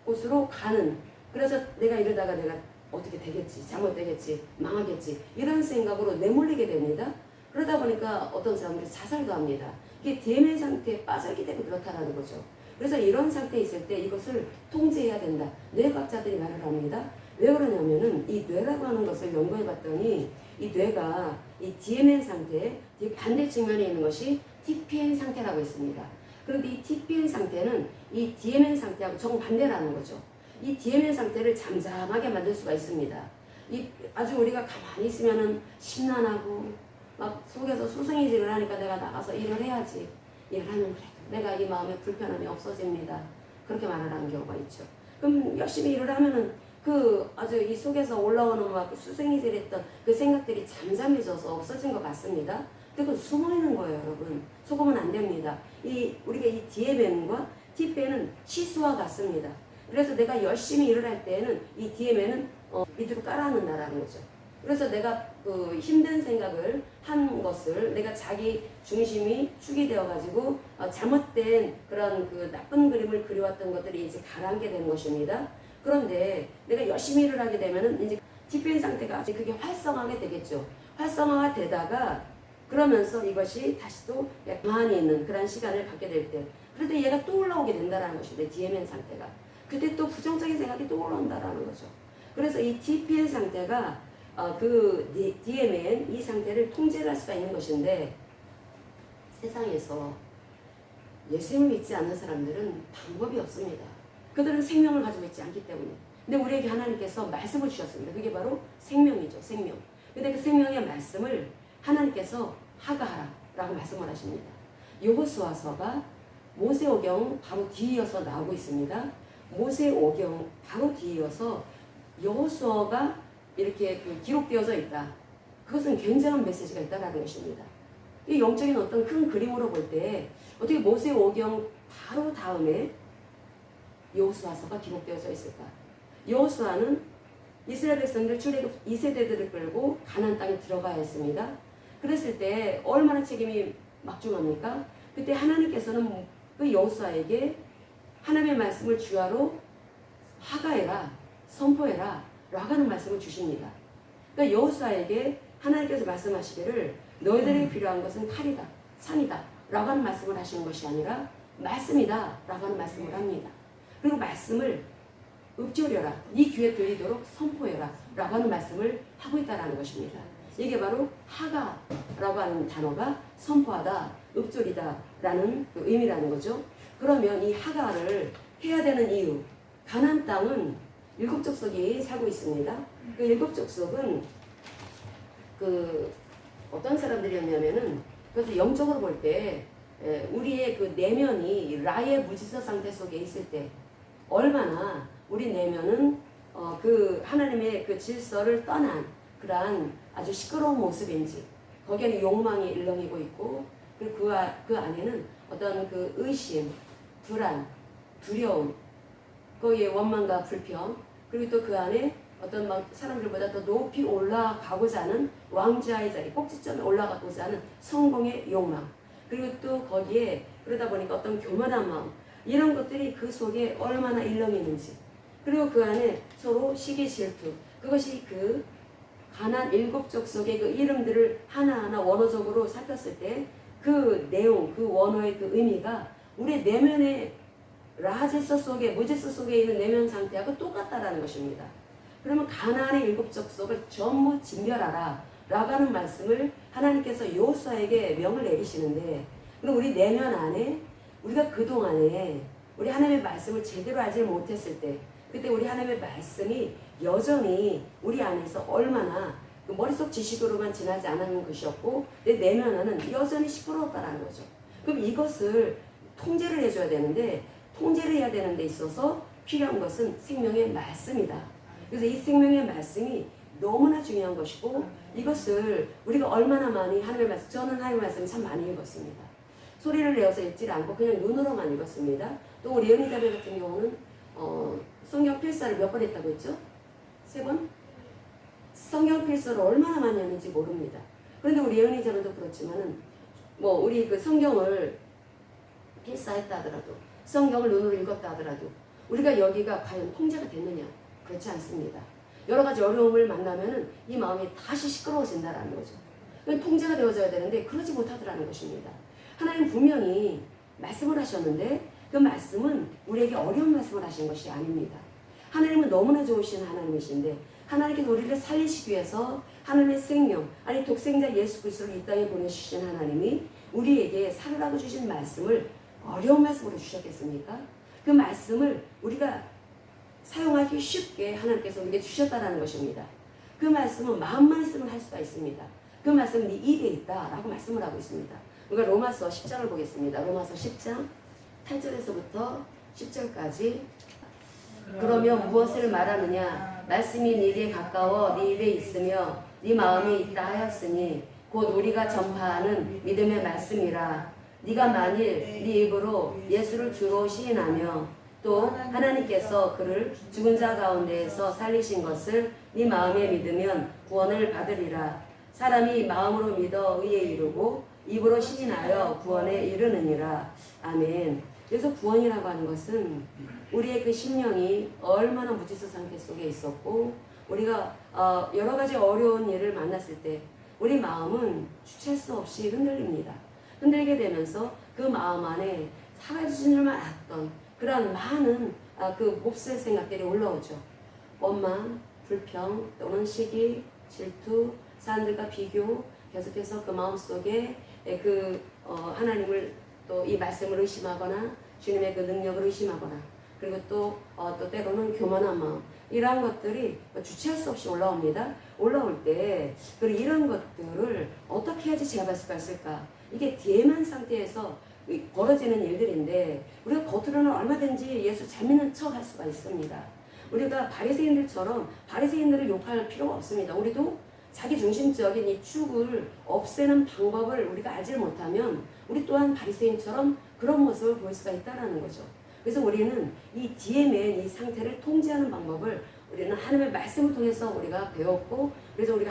곳으로 가는 그래서 내가 이러다가 내가 어떻게 되겠지 잘못되겠지 망하겠지 이런 생각으로 내몰리게 됩니다. 그러다 보니까 어떤 사람들이 자살도 합니다. 이게 DMN 상태에 빠져있기 때문에 그렇다는 거죠. 그래서 이런 상태에 있을 때 이것을 통제해야 된다. 뇌과학자들이 말을 합니다. 왜 그러냐면은 이 뇌라고 하는 것을 연구해 봤더니 이 뇌가 이 DMN 상태의 반대 측면에 있는 것이 TPN 상태라고 있습니다. 그런데 이 TPN 상태는 이 DMN 상태하고 정반대라는 거죠. 이 DMN 상태를 잠잠하게 만들 수가 있습니다. 이 아주 우리가 가만히 있으면은 심란하고 막 속에서 수승이질을 하니까 내가 나가서 일을 해야지. 일을 하면 그래도 내가 이 마음의 불편함이 없어집니다. 그렇게 말을 하는 경우가 있죠. 그럼 열심히 일을 하면은 그 아주 이 속에서 올라오는 막 수승이질했던 그 생각들이 잠잠해져서 없어진 것 같습니다. 근데 그건 숨어 있는 거예요, 여러분. 속으면 안 됩니다. 우리가 이 DMN과 TPN은 시수와 같습니다. 그래서 내가 열심히 일을 할 때에는 이 DMN은 밑으로 깔아놓는다라는 거죠. 그래서 내가 그 힘든 생각을 한 것을 내가 자기 중심이 축이 되어가지고 잘못된 그런 그 나쁜 그림을 그려왔던 것들이 이제 가라앉게 되는 것입니다. 그런데 내가 열심히 일을 하게 되면은 이제 TPN 상태가 그게 활성화하게 되겠죠. 활성화가 되다가 그러면서 이것이 다시 또 가만히 있는 그런 시간을 갖게 될 때, 그럴 때 얘가 또 올라오게 된다는 것인데, DMN 상태가. 그때 또 부정적인 생각이 또 올라온다는 거죠. 그래서 이 TPN 상태가 그 DMN 이 상태를 통제할 수가 있는 것인데, 세상에서 예수님을 믿지 않는 사람들은 방법이 없습니다. 그들은 생명을 가지고 있지 않기 때문에. 근데 우리에게 하나님께서 말씀을 주셨습니다. 그게 바로 생명이죠, 생명. 근데 그 생명의 말씀을 하나님께서 하가하라 라고 말씀을 하십니다. 여호수아서가 모세오경 바로 뒤이어서 나오고 있습니다. 모세오경 바로 뒤이어서 여호수아가 이렇게 기록되어져 있다. 그것은 굉장한 메시지가 있다는 것입니다. 이 영적인 어떤 큰 그림으로 볼 때 어떻게 모세오경 바로 다음에 여호수아서가 기록되어져 있을까? 여호수아는 이스라엘 백성들 출애굽 2세대들을 끌고 가나안 땅에 들어가야 했습니다. 그랬을 때 얼마나 책임이 막중합니까? 그때 하나님께서는 그 여호수아에게 하나님의 말씀을 주야로 하가해라, 선포해라 라고 하는 말씀을 주십니다. 그러니까 여호수아에게 하나님께서 말씀하시기를 너희들에게 필요한 것은 칼이다, 산이다 라고 하는 말씀을 하시는 것이 아니라 말씀이다 라고 하는 말씀을 합니다. 그리고 말씀을 읊조려라, 네 귀에 들리도록 선포해라 라고 하는 말씀을 하고 있다는 것입니다. 이게 바로 하가라고 하는 단어가 선포하다, 읊조리다 라는 그 의미라는 거죠. 그러면 이 하가를 해야 되는 이유, 가나안 땅은 7 족속이 살고 있습니다. 그 7 족속은 그 어떤 사람들이었냐면은, 그래서 영적으로 볼 때 우리의 그 내면이 라의 무질서 상태 속에 있을 때 얼마나 우리 내면은 그 하나님의 그 질서를 떠난 그러한 아주 시끄러운 모습인지, 거기에는 욕망이 일렁이고 있고, 그리고 그 안에는 어떤 그 의심, 불안, 두려움, 거기에 원망과 불평, 그리고 또 그 안에 어떤 막 사람들보다 더 높이 올라가고자 하는 왕좌의 자리, 꼭지점에 올라가고자 하는 성공의 욕망, 그리고 또 거기에 그러다 보니까 어떤 교만한 마음, 이런 것들이 그 속에 얼마나 일렁이는지, 그리고 그 안에 서로 시기 질투, 그것이 그 가나안 7 족속의 그 이름들을 하나하나 원어적으로 살폈을 때 그 내용, 그 원어의 그 의미가 우리 내면의 라질서 속에, 무질서 속에 있는 내면 상태하고 똑같다라는 것입니다. 그러면 가나안의 7 족속을 전부 진멸하라 라고 하는 말씀을 하나님께서 여호수아에게 명을 내리시는데, 그럼 우리 내면 안에 우리가 그동안에 우리 하나님의 말씀을 제대로 알지 못했을 때, 그때 우리 하나님의 말씀이 여전히 우리 안에서 얼마나 그 머릿속 지식으로만 지나지 않은 것이었고 내 내면 안은 여전히 시끄러웠다는 거죠. 그럼 이것을 통제를 해줘야 되는데, 통제를 해야 되는 데 있어서 필요한 것은 생명의 말씀이다. 그래서 이 생명의 말씀이 너무나 중요한 것이고, 이것을 우리가 얼마나 많이 하나님의 말씀, 저는 하나님의 말씀을 참 많이 읽었습니다. 소리를 내어서 읽지 않고 그냥 눈으로만 읽었습니다. 또 우리 연희자매 같은 경우는 성경 필사를 몇 번 했다고 했죠? 3번? 성경 필사를 얼마나 많이 하는지 모릅니다. 그런데 우리 연희자매도 그렇지만은 뭐 우리 그 성경을 필사했다 하더라도, 성경을 눈으로 읽었다 하더라도 우리가 여기가 과연 통제가 됐느냐? 그렇지 않습니다. 여러 가지 어려움을 만나면은 이 마음이 다시 시끄러워진다라는 거죠. 통제가 되어져야 되는데 그러지 못하더라는 것입니다. 하나님 분명히 말씀을 하셨는데 그 말씀은 우리에게 어려운 말씀을 하신 것이 아닙니다. 하나님은 너무나 좋으신 하나님이신데, 하나님께서 우리를 살리시기 위해서 하나님의 생명, 아니 독생자 예수 그리스도를 이 땅에 보내주신 하나님이 우리에게 살으라고 주신 말씀을 어려운 말씀으로 주셨겠습니까? 그 말씀을 우리가 사용하기 쉽게 하나님께서 우리에게 주셨다는 것입니다. 그 말씀은 마음만 있으면 할 수가 있습니다. 그 말씀은 네 입에 있다라고 말씀을 하고 있습니다. 우리가 로마서 10장을 보겠습니다. 로마서 10장 8절에서부터 10절까지. 그러면 무엇을 말하느냐? 말씀이 네게 가까워 네 입에 있으며 네 마음에 있다 하였으니 곧 우리가 전파하는 믿음의 말씀이라. 네가 만일 네 입으로 예수를 주로 시인하며 또 하나님께서 그를 죽은 자 가운데에서 살리신 것을 네 마음에 믿으면 구원을 받으리라. 사람이 마음으로 믿어 의에 이르고 입으로 시인하여 구원에 이르느니라. 아멘. 그래서 구원이라고 하는 것은 우리의 그 심령이 얼마나 무질서 상태 속에 있었고, 우리가 여러 가지 어려운 일을 만났을 때 우리 마음은 주체할 수 없이 흔들립니다. 흔들게 되면서 그 마음 안에 사라지는 줄 알았던 그러한 많은 그 몹쓸 생각들이 올라오죠. 원망, 불평, 또는 시기, 질투, 사람들과 비교, 계속해서 그 마음속에 하나님을 또 이 말씀을 의심하거나 주님의 그 능력을 의심하거나 그리고 또 때로는 교만한 마음 이러한 것들이 주체할 수 없이 올라옵니다. 올라올 때 그리고 이런 것들을 어떻게 해야지 제압할 수가 있을까? 이게 DM한 상태에서 벌어지는 일들인데 우리가 겉으로는 얼마든지 예수 잘 믿는 척 할 수가 있습니다. 우리가 바리새인들처럼 바리새인들을 욕할 필요가 없습니다. 우리도 자기 중심적인 이 축을 없애는 방법을 우리가 알지 못하면 우리 또한 바리새인처럼 그런 모습을 보일 수가 있다는 거죠. 그래서 우리는 이 DM의 이 상태를 통제하는 방법을 우리는 하나님의 말씀을 통해서 우리가 배웠고 그래서 우리가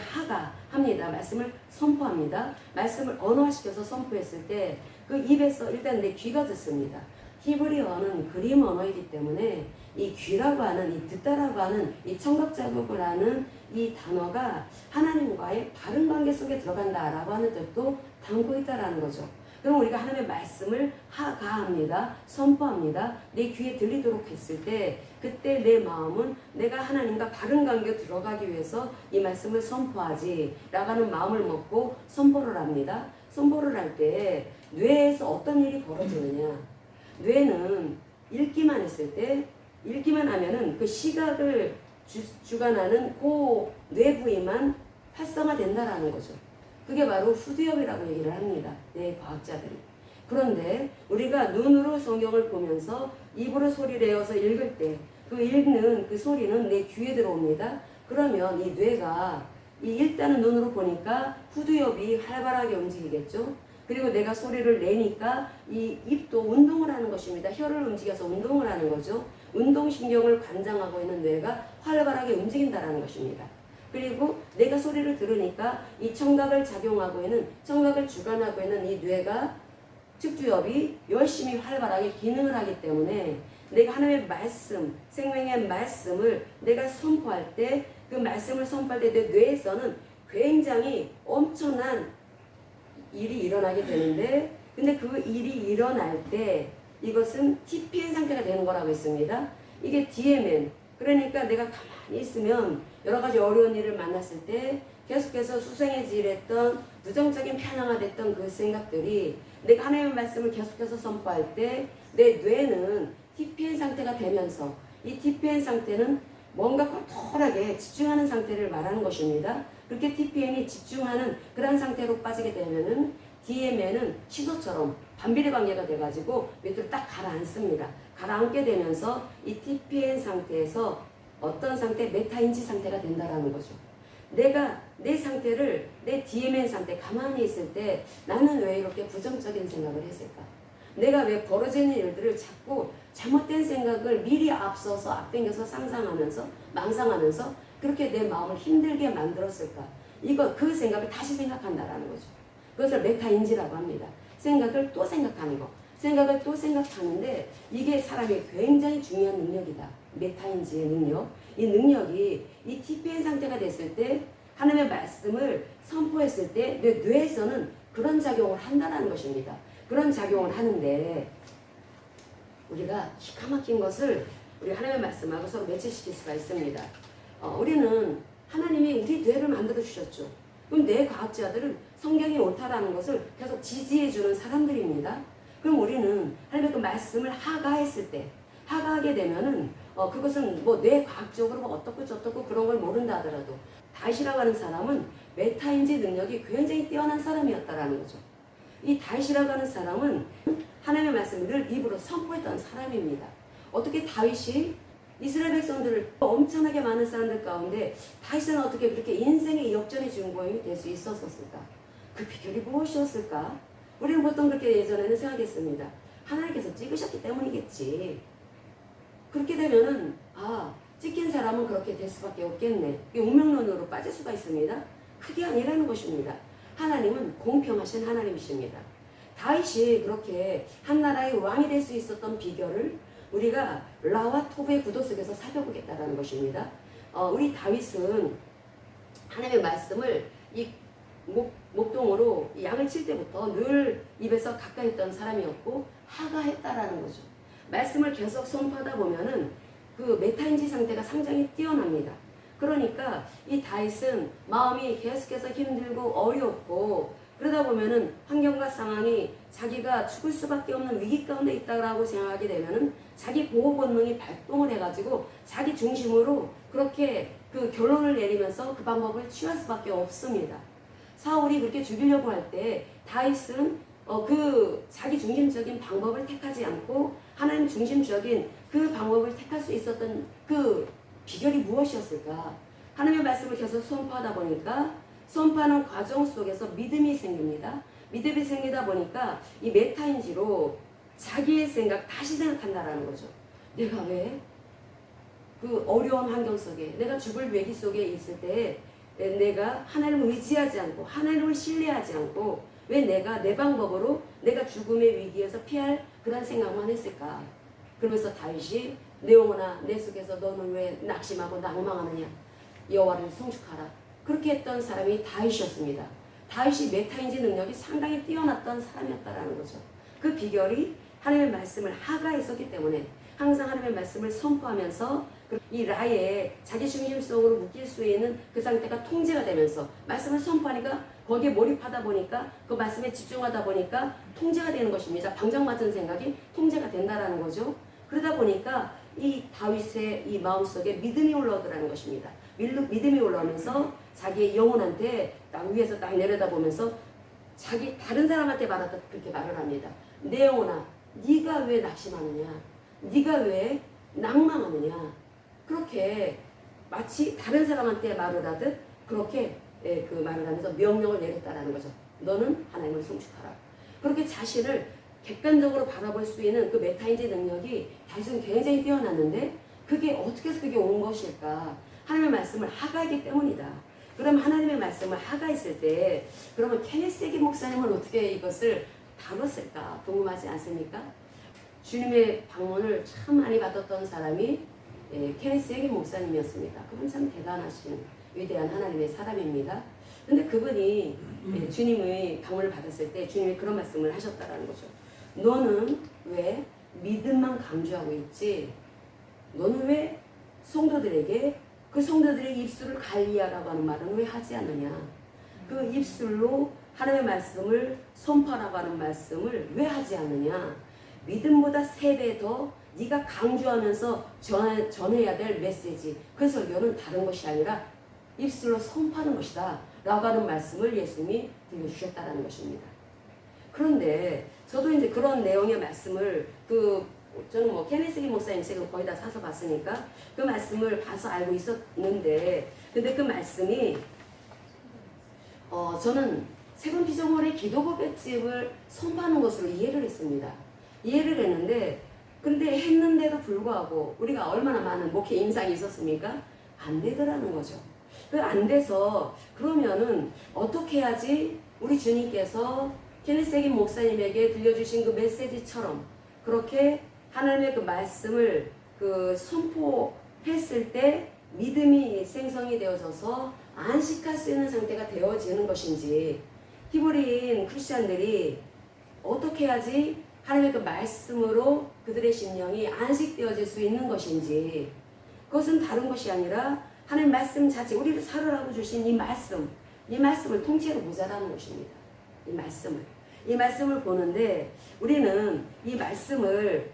합니다. 말씀을 선포합니다. 말씀을 언어화시켜서 선포했을 때 그 입에서 일단 내 귀가 듣습니다. 히브리어는 그림 언어이기 때문에 이 귀라고 하는 이 듣다라고 하는 이 청각자극을 하는 이 단어가 하나님과의 바른 관계 속에 들어간다라고 하는 뜻도 담고 있다라는 거죠. 그럼 우리가 하나님의 말씀을 합니다. 선포합니다. 내 귀에 들리도록 했을 때 그때 내 마음은 내가 하나님과 바른 관계에 들어가기 위해서 이 말씀을 선포하지 라고 하는 마음을 먹고 선포를 합니다. 선포를 할 때 뇌에서 어떤 일이 벌어지느냐. 뇌는 읽기만 했을 때 읽기만 하면은 그 시각을 주관하는 그 뇌 부위만 활성화된다라는 거죠. 그게 바로 후두엽이라고 얘기를 합니다. 뇌 과학자들이. 그런데 우리가 눈으로 성경을 보면서 입으로 소리를 내어서 읽을 때 그 읽는 그 소리는 내 귀에 들어옵니다. 그러면 이 뇌가 일단은 눈으로 보니까 후두엽이 활발하게 움직이겠죠. 그리고 내가 소리를 내니까 이 입도 운동을 하는 것입니다. 혀를 움직여서 운동을 하는 거죠. 운동신경을 관장하고 있는 뇌가 활발하게 움직인다는 것입니다. 그리고 내가 소리를 들으니까 이 청각을 작용하고 있는, 청각을 주관하고 있는 이 뇌가, 측두엽이 열심히 활발하게 기능을 하기 때문에 내가 하나님의 말씀, 생명의 말씀을 내가 선포할 때, 그 말씀을 선포할 때 내 뇌에서는 굉장히 엄청난 일이 일어나게 되는데, 근데 그 일이 일어날 때 이것은 TPN 상태가 되는 거라고 했습니다. 이게 DMN. 그러니까 내가 가만히 있으면 여러 가지 어려운 일을 만났을 때 계속해서 수생해질했던 부정적인 편향화됐던 그 생각들이 내가 하나님의 말씀을 계속해서 선포할 때 내 뇌는 TPN 상태가 되면서 이 TPN 상태는 뭔가 똘똘하게 집중하는 상태를 말하는 것입니다. 그렇게 TPN이 집중하는 그런 상태로 빠지게 되면은 DMN은 시소처럼 반비례 관계가 돼가지고 밑으로 딱 가라앉습니다. 가라앉게 되면서 이 TPN 상태에서 어떤 상태? 메타인지 상태가 된다라는 거죠. 내가 내 상태를, 내 DMN 상태 가만히 있을 때 나는 왜 이렇게 부정적인 생각을 했을까? 내가 왜 벌어지는 일들을 자꾸 잘못된 생각을 미리 앞서서 앞당겨서 상상하면서 망상하면서 그렇게 내 마음을 힘들게 만들었을까? 그 생각을 다시 생각한다라는 거죠. 그것을 메타인지라고 합니다. 생각을 또 생각하는 거. 생각을 또 생각하는데 이게 사람이 굉장히 중요한 능력이다. 메타인지의 능력. 이 능력이 이 TPN 상태가 됐을 때 하나님의 말씀을 선포했을 때 내 뇌에서는 그런 작용을 한다는 것입니다. 그런 작용을 하는데 우리가 기가 막힌 것을 우리 하나님의 말씀하고 서로 매치시킬 수가 있습니다. 우리는 하나님이 우리 뇌를 만들어 주셨죠. 그럼 뇌 과학자들은 성경이 옳다라는 것을 계속 지지해 주는 사람들입니다. 그럼 우리는 하나님의 그 말씀을 하가했을 때, 하가하게 되면은 그것은 뭐 뇌 과학적으로 뭐 어떻고 저떻고 그런 걸 모른다 하더라도 다윗이라고 하는 사람은 메타인지 능력이 굉장히 뛰어난 사람이었다라는 거죠. 이 다윗이라고 하는 사람은 하나님의 말씀을 늘 입으로 선포했던 사람입니다. 어떻게 다윗이 이스라엘 백성들을 엄청나게 많은 사람들 가운데 다윗은 어떻게 그렇게 인생의 역전의 주인공이 될 수 있었을까? 그 비결이 무엇이었을까? 우리는 보통 그렇게 예전에는 생각했습니다. 하나님께서 찍으셨기 때문이겠지. 그렇게 되면은 찍힌 사람은 그렇게 될 수밖에 없겠네. 이 운명론으로 빠질 수가 있습니다. 그게 아니라는 것입니다. 하나님은 공평하신 하나님이십니다. 다윗이 그렇게 한 나라의 왕이 될 수 있었던 비결을 우리가 라와 토브의 구도 속에서 살펴보겠다는 것입니다. 우리 다윗은 하나님의 말씀을 이 목동으로 양을 칠 때부터 늘 입에서 가까이 했던 사람이었고 하가했다라는 거죠. 말씀을 계속 선포하다 보면은 그 메타인지 상태가 상당히 뛰어납니다. 그러니까 이 다윗은 마음이 계속해서 힘들고 어렵고 그러다 보면은 환경과 상황이 자기가 죽을 수밖에 없는 위기 가운데 있다라고 생각하게 되면은 자기 보호 본능이 발동을 해가지고 자기 중심으로 그렇게 그 결론을 내리면서 그 방법을 취할 수밖에 없습니다. 사울이 그렇게 죽이려고 할 때 다윗은 그 자기 중심적인 방법을 택하지 않고 하나님 중심적인 그 방법을 택할 수 있었던 그 비결이 무엇이었을까? 하나님의 말씀을 계속 선포하다 보니까 선포하는 과정 속에서 믿음이 생깁니다. 믿음이 생기다 보니까 이 메타인지로 자기의 생각 다시 생각한다라는 거죠. 내가 왜 그 어려운 환경 속에 내가 죽을 위기 속에 있을 때 내가 하나님을 의지하지 않고 하나님을 신뢰하지 않고 왜 내가 내 방법으로 내가 죽음의 위기에서 피할 그런 생각만 했을까? 그러면서 다윗이 내 영혼아 내 속에서 너는 왜 낙심하고 낭망하느냐? 여호와를 송축하라. 그렇게 했던 사람이 다윗이었습니다. 다윗이 메타인지 능력이 상당히 뛰어났던 사람이었다라는 거죠. 그 비결이 하나님의 말씀을 하가 있었기 때문에 항상 하나님의 말씀을 선포하면서 이 라에 자기 중심성으로 묶일 수 있는 그 상태가 통제가 되면서 말씀을 선포하니까 거기에 몰입하다 보니까 그 말씀에 집중하다 보니까 통제가 되는 것입니다. 방정맞은 생각이 통제가 된다라는 거죠. 그러다 보니까 이 다윗의 이 마음속에 믿음이 올라오더라는 것입니다. 믿음이 올라오면서 자기의 영혼한테 딱 위에서 딱 내려다보면서 자기 다른 사람한테 말하다 그렇게 말을 합니다. 내 영혼아 네가 왜 낙심하느냐? 네가 왜 낭망하느냐? 그렇게 마치 다른 사람한테 말을 하듯 그렇게 그 말을 하면서 명령을 내렸다라는 거죠. 너는 하나님을 송축하라. 그렇게 자신을 객관적으로 바라볼 수 있는 그 메타인지 능력이 다윗은 굉장히 뛰어났는데 그게 어떻게 해서 그게 온 것일까? 하나님의 말씀을 하가이기 때문이다. 그럼 하나님의 말씀을 하가했을 때 그러면 케네스에게 목사님은 어떻게 이것을 다뤘을까? 궁금하지 않습니까? 주님의 방문을 참 많이 받았던 사람이 케네스에게 목사님이었습니다. 그분 참 대단하신 위대한 하나님의 사람입니다. 근데 그분이 주님의 방문을 받았을 때 주님이 그런 말씀을 하셨다라는 거죠. 너는 왜 믿음만 강조하고 있지? 너는 왜 성도들에게 그 성도들의 입술을 관리하라고 하는 말은 왜 하지 않느냐? 그 입술로 하나님의 말씀을 선포하라고 하는 말씀을 왜 하지 않느냐? 믿음보다 3배 더 네가 강조하면서 전해야 될 메시지 그 설교는 다른 것이 아니라 입술로 선포하는 것이다 라고 하는 말씀을 예수님이 들려주셨다는 것입니다. 그런데 저도 이제 그런 내용의 말씀을 저는 케네스기 목사님 책을 거의 다 사서 봤으니까 그 말씀을 봐서 알고 있었는데 근데 그 말씀이 저는 세금 피조물의 기도 고백집을 선포하는 것으로 이해를 했습니다. 이해를 했는데 그런데 했는데도 불구하고 우리가 얼마나 많은 목회 임상이 있었습니까? 안 되더라는 거죠. 그 안 돼서 그러면은 어떻게 해야지 우리 주님께서 케네스기 목사님에게 들려주신 그 메시지처럼 그렇게 하나님의 그 말씀을 선포했을 때 믿음이 생성이 되어져서 안식할 수 있는 상태가 되어지는 것인지 히브리인 크리스찬들이 어떻게 해야지 하나님의 그 말씀으로 그들의 심령이 안식되어질 수 있는 것인지 그것은 다른 것이 아니라 하나님 말씀 자체 우리를 살으라고 주신 이 말씀을 통째로 모자라는 것입니다. 이 말씀을 보는데 우리는 이 말씀을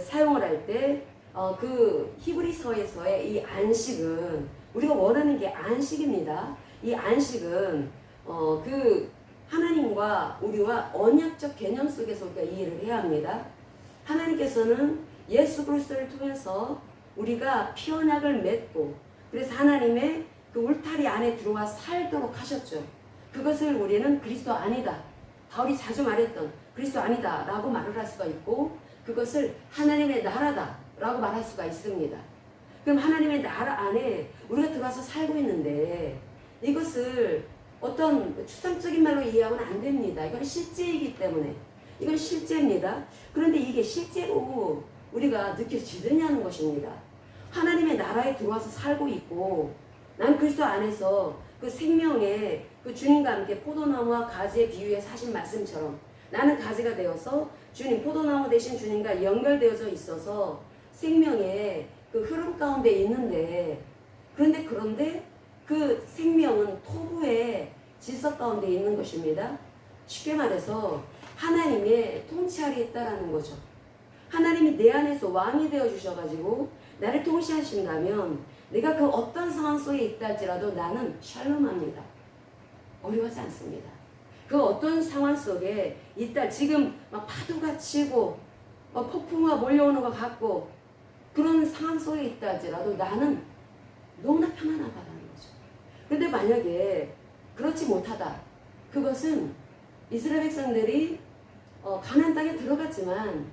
사용을 할 때 그 히브리서에서의 이 안식은 우리가 원하는 게 안식입니다. 이 안식은 그 하나님과 우리와 언약적 개념 속에서 우리가 이해를 해야 합니다. 하나님께서는 예수 그리스도를 통해서 우리가 피언약을 맺고 그래서 하나님의 그 울타리 안에 들어와 살도록 하셨죠. 그것을 우리는 그리스도 아니다. 바울이 자주 말했던 그리스도 아니다 라고 말을 할 수가 있고 그것을 하나님의 나라다 라고 말할 수가 있습니다. 그럼 하나님의 나라 안에 우리가 들어와서 살고 있는데 이것을 어떤 추상적인 말로 이해하면 안 됩니다. 이건 실제이기 때문에 이건 실제입니다. 그런데 이게 실제로 우리가 느껴지느냐는 것입니다. 하나님의 나라에 들어와서 살고 있고 난 그리스도 안에서 그 생명의 그 주님과 함께 포도나무와 가지의 비유에 사신 말씀처럼 나는 가지가 되어서 주님 포도나무 대신 주님과 연결되어져 있어서 생명의 그 흐름 가운데 있는데 그런데 그 생명은 토부의 질서 가운데 있는 것입니다. 쉽게 말해서 하나님의 통치 아래 있다라는 거죠. 하나님이 내 안에서 왕이 되어 주셔가지고 나를 통치하신다면 내가 그 어떤 상황 속에 있다 할지라도 나는 샬롬합니다. 어려워하지 않습니다. 그 어떤 상황 속에 있다 지금 막 파도가 치고 폭풍우가 몰려오는 것 같고 그런 상황 속에 있다 할지라도 나는 너무나 편안하다는 거죠. 그런데 만약에 그렇지 못하다. 그것은 이스라엘 백성들이 가나안 땅에 들어갔지만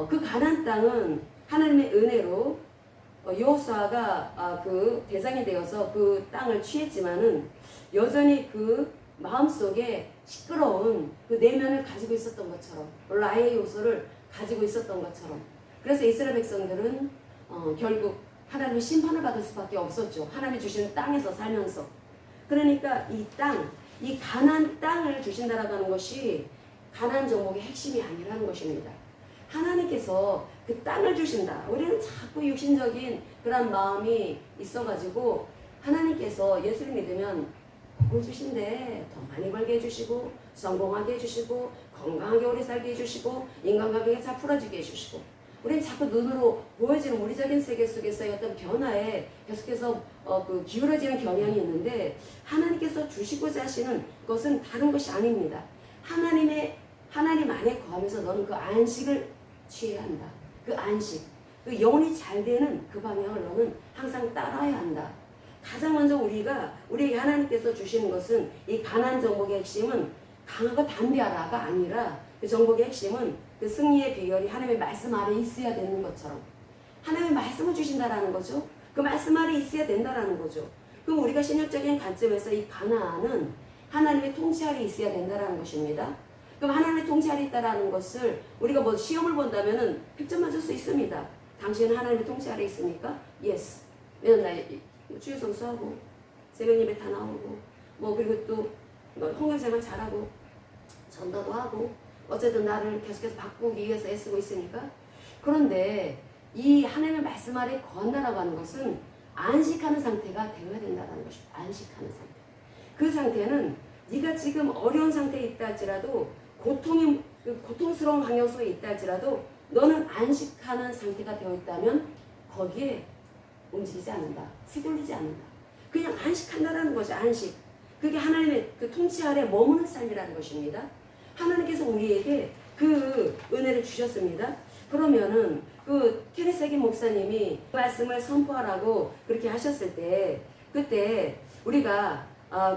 그 가나안 땅은 하나님의 은혜로 여호수아가 그 대상이 되어서 그 땅을 취했지만은 여전히 그 마음속에 시끄러운 그 내면을 가지고 있었던 것처럼 라의 요소를 가지고 있었던 것처럼 그래서 이스라엘 백성들은 결국 하나님의 심판을 받을 수밖에 없었죠. 하나님이 주신 땅에서 살면서. 그러니까 이 가나안 땅을 주신다라고 하는 것이 가나안 정복의 핵심이 아니라는 것입니다. 하나님께서 그 땅을 주신다. 우리는 자꾸 육신적인 그런 마음이 있어가지고 하나님께서 예수를 믿으면 복을 주신대. 더 많이 벌게 해주시고 성공하게 해주시고 건강하게 오래 살게 해주시고 인간관계가 잘 풀어지게 해주시고 우리는 자꾸 눈으로 보여지는 우리적인 세계 속에서의 어떤 변화에 계속해서 기울어지는 경향이 있는데 하나님께서 주시고자 하시는 것은 다른 것이 아닙니다. 하나님 안에 거하면서 너는 그 안식을 취해야 한다. 그 안식, 그 영혼이 잘 되는 그 방향을 너는 항상 따라야 한다. 가장 먼저 우리에게 하나님께서 주시는 것은 이 가나안 정복의 핵심은 강하고 담대하라가 아니라 그 정복의 핵심은 그 승리의 비결이 하나님의 말씀 아래 있어야 되는 것처럼 하나님의 말씀을 주신다라는 거죠. 그 말씀 아래 있어야 된다라는 거죠. 그럼 우리가 신학적인 관점에서 이 가나안은 하나님의 통치 아래 있어야 된다라는 것입니다. 그럼 하나님의 통치 아래 있다라는 것을 우리가 시험을 본다면은 100점 맞을 수 있습니다. 당신은 하나님의 통치 아래 있습니까? Yes. 왜냐면 나 주일 성수하고 새벽 예배 다 나오고 그리고 또 헌금생활 잘하고 전도도 하고 어쨌든 나를 계속해서 바꾸기 위해서 애쓰고 있으니까. 그런데 이 하나님의 말씀 아래 거한다라고 하는 것은 안식하는 상태가 되어야 된다는 것입니다. 안식하는 상태. 그 상태는 네가 지금 어려운 상태에 있다 할지라도 고통스러운 환경 속에 있다 할지라도 너는 안식하는 상태가 되어 있다면 거기에 움직이지 않는다. 휘둘리지 않는다. 그냥 안식한다라는 것이 안식. 그게 하나님의 그 통치 아래 머무는 삶이라는 것입니다. 하나님께서 우리에게 그 은혜를 주셨습니다. 그러면은 그 케네스 해긴 목사님이 그 말씀을 선포하라고 그렇게 하셨을 때 그때 우리가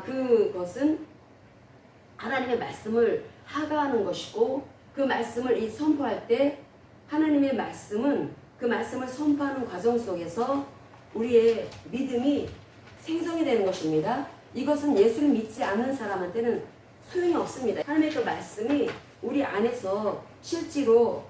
그것은 하나님의 말씀을 하가하는 것이고 그 말씀을 선포할 때 하나님의 말씀은 그 말씀을 선포하는 과정 속에서 우리의 믿음이 생성이 되는 것입니다. 이것은 예수를 믿지 않는 사람한테는 소용이 없습니다. 하나님의 그 말씀이 우리 안에서 실제로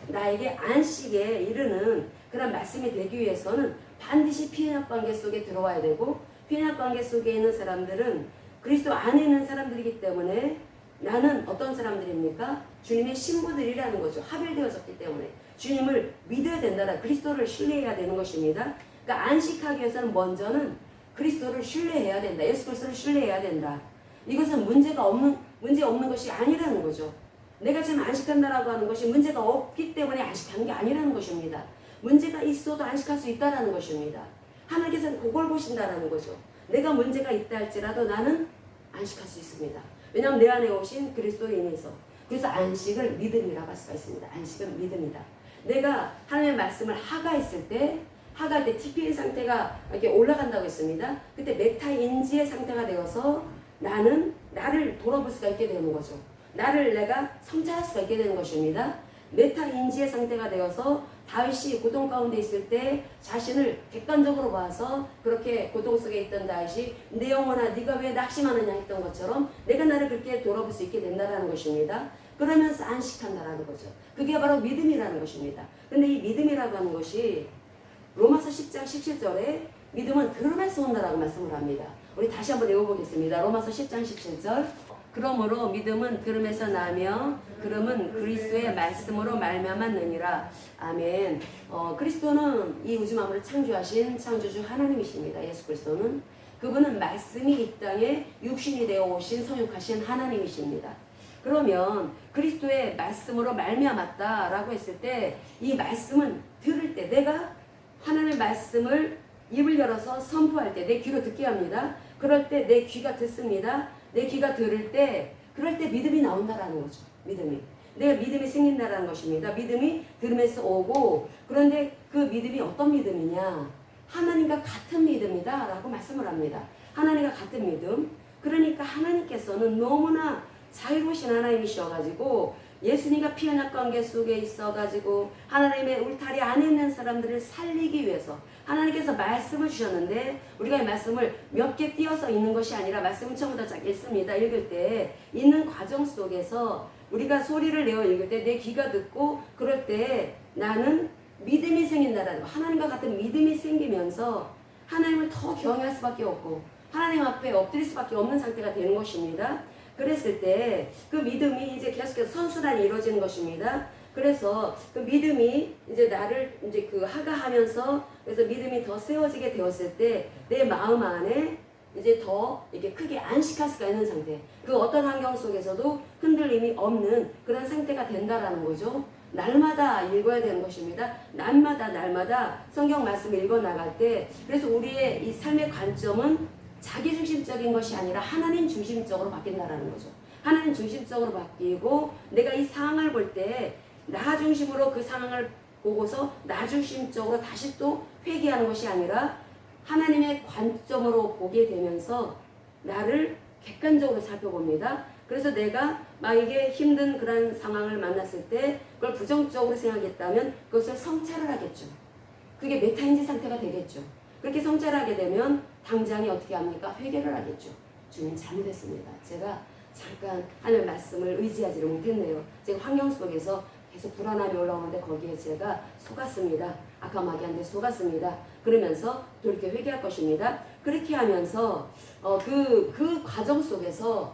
나에게 안식에 이르는 그런 말씀이 되기 위해서는 반드시 피연합 관계 속에 들어와야 되고 피연합 관계 속에 있는 사람들은 그리스도 안에 있는 사람들이기 때문에 나는 어떤 사람들입니까? 주님의 신부들이라는 거죠. 합일되어졌기 때문에 주님을 믿어야 된다. 그리스도를 신뢰해야 되는 것입니다. 그러니까 안식하기 위해서는 먼저는 그리스도를 신뢰해야 된다. 예수 그리스도를 신뢰해야 된다. 이것은 문제 없는 것이 아니라는 거죠. 내가 지금 안식한다라고 하는 것이 문제가 없기 때문에 안식하는 게 아니라는 것입니다. 문제가 있어도 안식할 수 있다라는 것입니다. 하나님께서는 그걸 보신다라는 거죠. 내가 문제가 있다 할지라도 나는 안식할 수 있습니다. 왜냐하면 내 안에 오신 그리스도로 인해서. 그래서 안식을 믿음이라고 할 수가 있습니다. 안식은 믿음이다. 내가 하나님의 말씀을 하가했을 때 하가할 때 TPL 상태가 이렇게 올라간다고 했습니다. 그때 메타인지의 상태가 되어서 나를 돌아볼 수가 있게 되는 거죠. 내가 성찰할 수가 있게 되는 것입니다. 메타인지의 상태가 되어서 다윗이 고통 가운데 있을 때 자신을 객관적으로 봐서 그렇게 고통 속에 있던 다윗이 내 영혼아 네가 왜 낙심하느냐 했던 것처럼 내가 나를 그렇게 돌아볼 수 있게 된다는 것입니다. 그러면서 안식한다라는 거죠. 그게 바로 믿음이라는 것입니다. 근데 이 믿음이라고 하는 것이 로마서 10장 17절에 믿음은 들음에서 온다라고 말씀을 합니다. 우리 다시 한번 읽어보겠습니다. 로마서 10장 17절. 그러므로 믿음은 들음에서 나며 들음은 그리스도의 말씀으로 말미암았느니라. 아멘. 그리스도는 이 우주 만물을 창조하신 창조주 하나님이십니다. 예수 그리스도는 그분은 말씀이 이 땅에 육신이 되어 오신 성육하신 하나님이십니다. 그러면 그리스도의 말씀으로 말미암았다라고 했을 때 이 말씀은 들을 때 내가 하나님의 말씀을 입을 열어서 선포할 때 내 귀로 듣게 합니다. 그럴 때 내 귀가 듣습니다. 내 귀가 들을 때 그럴 때 믿음이 나온다라는 거죠. 믿음이. 내가 믿음이 생긴다라는 것입니다. 믿음이 들음에서 오고 그런데 그 믿음이 어떤 믿음이냐? 하나님과 같은 믿음이다 라고 말씀을 합니다. 하나님과 같은 믿음. 그러니까 하나님께서는 너무나 자유로우신 하나님이셔가지고 예수님과 피언약 관계 속에 있어가지고 하나님의 울타리 안에 있는 사람들을 살리기 위해서 하나님께서 말씀을 주셨는데 우리가 이 말씀을 몇 개 띄어서 읽는 것이 아니라 말씀을 처음부터 쫙 읽습니다. 읽을 때 읽는 과정 속에서 우리가 소리를 내어 읽을 때 내 귀가 듣고 그럴 때 나는 믿음이 생긴다라는 거. 하나님과 같은 믿음이 생기면서 하나님을 더 경외할 수밖에 없고 하나님 앞에 엎드릴 수밖에 없는 상태가 되는 것입니다. 그랬을 때 그 믿음이 이제 계속해서 선순환이 이루어지는 것입니다. 그래서 그 믿음이 이제 나를 이제 그 하가하면서 그래서 믿음이 더 세워지게 되었을 때 내 마음 안에 이제 더 이렇게 크게 안식할 수가 있는 상태. 그 어떤 환경 속에서도 흔들림이 없는 그런 상태가 된다라는 거죠. 날마다 읽어야 되는 것입니다. 날마다 성경 말씀을 읽어 나갈 때 그래서 우리의 이 삶의 관점은 자기 중심적인 것이 아니라 하나님 중심적으로 바뀐다라는 거죠. 하나님 중심적으로 바뀌고 내가 이 상황을 볼 때 나 중심으로 그 상황을 보고서 나 중심적으로 다시 또 회개하는 것이 아니라 하나님의 관점으로 보게 되면서 나를 객관적으로 살펴봅니다. 그래서 내가 만약에 힘든 그런 상황을 만났을 때 그걸 부정적으로 생각했다면 그것을 성찰을 하겠죠. 그게 메타인지 상태가 되겠죠. 그렇게 성찰하게 되면 당장에 어떻게 합니까? 회개를 하겠죠. 주님 잘못했습니다. 제가 잠깐 하나님의 말씀을 의지하지를 못했네요. 제가 환경 속에서 계속 불안함이 올라오는데 거기에 제가 속았습니다. 아카마귀한테 속았습니다. 그러면서 돌이켜 회개할 것입니다. 그렇게 하면서 그 과정 속에서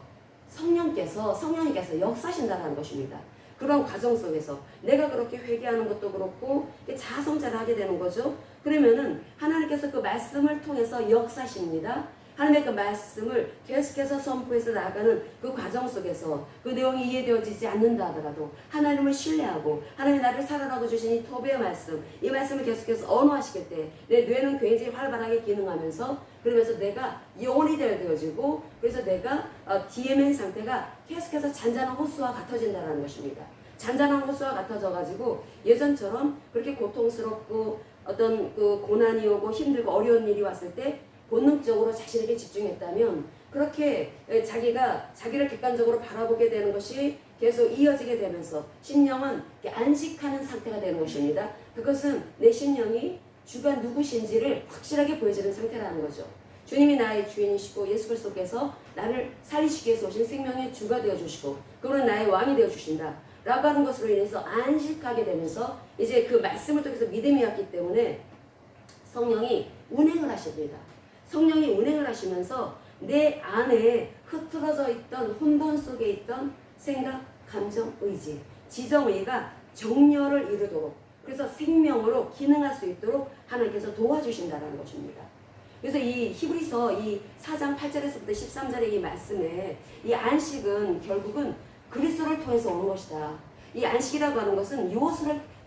성령님께서 역사하신다는 것입니다. 그런 과정 속에서 내가 그렇게 회개하는 것도 그렇고 자아성찰을 하게 되는 거죠. 그러면은 하나님께서 그 말씀을 통해서 역사하십니다. 하나님의 그 말씀을 계속해서 선포해서 나아가는 그 과정 속에서 그 내용이 이해되어지지 않는다 하더라도 하나님을 신뢰하고 하나님이 나를 살아라고 주신 이 톱의 말씀, 이 말씀을 계속해서 언어하시길 때 내 뇌는 굉장히 활발하게 기능하면서 그러면서 내가 영혼이 되어지고 그래서 내가 DMN 상태가 계속해서 잔잔한 호수와 같아진다는 것입니다. 잔잔한 호수와 같아져가지고 예전처럼 그렇게 고통스럽고 어떤 그 고난이 오고 힘들고 어려운 일이 왔을 때 본능적으로 자신에게 집중했다면 그렇게 자기를 객관적으로 바라보게 되는 것이 계속 이어지게 되면서 심령은 안식하는 상태가 되는 것입니다. 그것은 내 심령이 주가 누구신지를 확실하게 보여지는 상태라는 거죠. 주님이 나의 주인이시고 예수 그리스도께서 나를 살리시기 위해서 오신 생명의 주가 되어주시고 그분은 나의 왕이 되어주신다 라고 하는 것으로 인해서 안식하게 되면서 이제 그 말씀을 통해서 믿음이 왔기 때문에 성령이 운행을 하십니다. 성령이 운행을 하시면서 내 안에 흐트러져 있던 혼돈 속에 있던 생각, 감정, 의지, 지정의가 정렬을 이루도록 그래서 생명으로 기능할 수 있도록 하나님께서 도와주신다는 것입니다. 그래서 이 히브리서 이 4장 8절에서부터 13절의 이 말씀에 이 안식은 결국은 그리스도를 통해서 오는 것이다. 이 안식이라고 하는 것은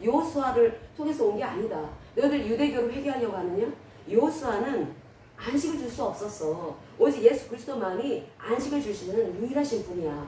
여호수아를 통해서 온 게 아니다. 너희들 유대교를 회개하려고 하느냐? 여호수아는 안식을 줄 수 없었어. 오직 예수 그리스도만이 안식을 주시는 유일하신 분이야.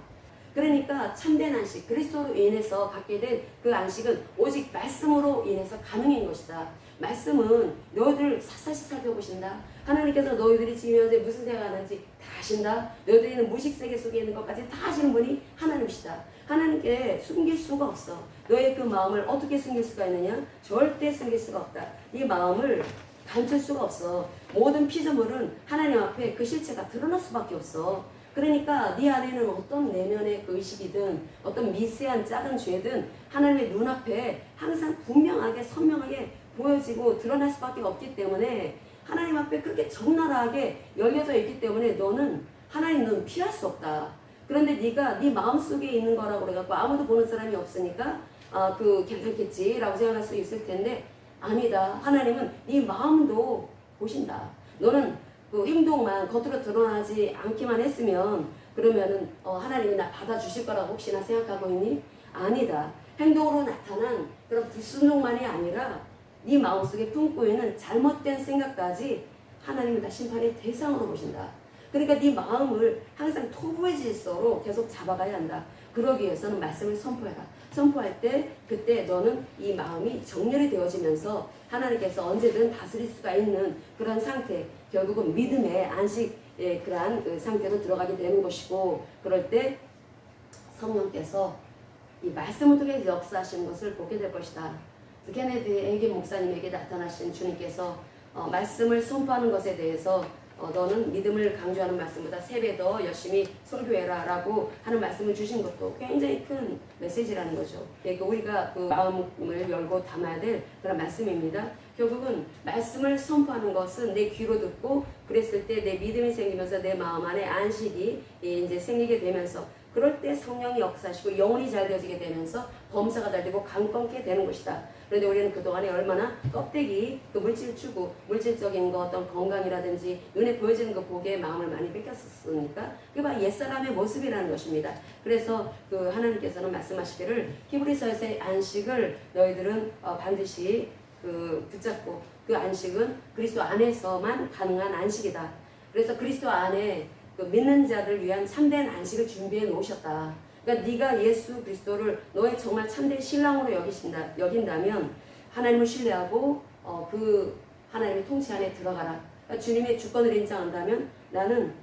그러니까 참된 안식, 그리스도로 인해서 갖게 된 그 안식은 오직 말씀으로 인해서 가능인 것이다. 말씀은 너희들 샅샅이 살펴보신다. 하나님께서 너희들이 지금 현재 무슨 생각하는지 다 아신다. 너희들이 무식 세계 속에 있는 것까지 다 아시는 분이 하나님이시다. 하나님께 숨길 수가 없어. 너의 그 마음을 어떻게 숨길 수가 있느냐? 절대 숨길 수가 없다. 이 마음을 감출 수가 없어. 모든 피조물은 하나님 앞에 그 실체가 드러날 수밖에 없어. 그러니까 네 안에는 어떤 내면의 그 의식이든 어떤 미세한 작은 죄든 하나님의 눈앞에 항상 분명하게 선명하게 보여지고 드러날 수밖에 없기 때문에 하나님 앞에 그렇게 적나라하게 열려져 있기 때문에 너는 하나님 눈 피할 수 없다. 그런데 네가 네 마음속에 있는 거라고 그래갖고 아무도 보는 사람이 없으니까 괜찮겠지라고 생각할 수 있을 텐데 아니다. 하나님은 네 마음도 보신다. 너는 그 행동만 겉으로 드러나지 않기만 했으면 그러면은 하나님이 나 받아주실 거라고 혹시나 생각하고 있니? 아니다. 행동으로 나타난 그런 불순종만이 아니라 네 마음속에 품고 있는 잘못된 생각까지 하나님이 다 심판의 대상으로 보신다. 그러니까 네 마음을 항상 토부의 질서로 계속 잡아가야 한다. 그러기 위해서는 말씀을 선포해라. 선포할 때 그때 너는 이 마음이 정렬이 되어지면서 하나님께서 언제든 다스릴 수가 있는 그런 상태, 결국은 믿음의 안식의 그러한 그 상태로 들어가게 되는 것이고, 그럴 때 성령께서 이 말씀을 통해 역사하시는 것을 보게 될 것이다. 케네디 에겐 목사님에게 나타나신 주님께서 말씀을 선포하는 것에 대해서 너는 믿음을 강조하는 말씀보다 3배 더 열심히 설교해라 라고 하는 말씀을 주신 것도 굉장히 큰 메시지라는 거죠. 그러니까 우리가 그 마음을 열고 담아야 될 그런 말씀입니다. 결국은 말씀을 선포하는 것은 내 귀로 듣고 그랬을 때 내 믿음이 생기면서 내 마음 안에 안식이 이제 생기게 되면서 그럴 때 성령이 역사하시고 영혼이 잘 되어지게 되면서 범사가 잘 되고 강건케 되는 것이다. 그런데 우리는 그동안에 얼마나 껍데기, 그 물질 추구, 물질적인 거 어떤 건강이라든지 눈에 보여지는 거 보기에 마음을 많이 뺏겼었으니까 그게 바로 옛사람의 모습이라는 것입니다. 그래서 그 하나님께서는 말씀하시기를 히브리서에서의 안식을 너희들은 반드시 붙잡고 그 안식은 그리스도 안에서만 가능한 안식이다. 그래서 그리스도 안에 그 믿는 자들 위한 참된 안식을 준비해 놓으셨다. 그러니까 네가 예수 그리스도를 너의 정말 참된 신랑으로 여긴다면 하나님을 신뢰하고 그 하나님의 통치 안에 들어가라. 그러니까 주님의 주권을 인정한다면 나는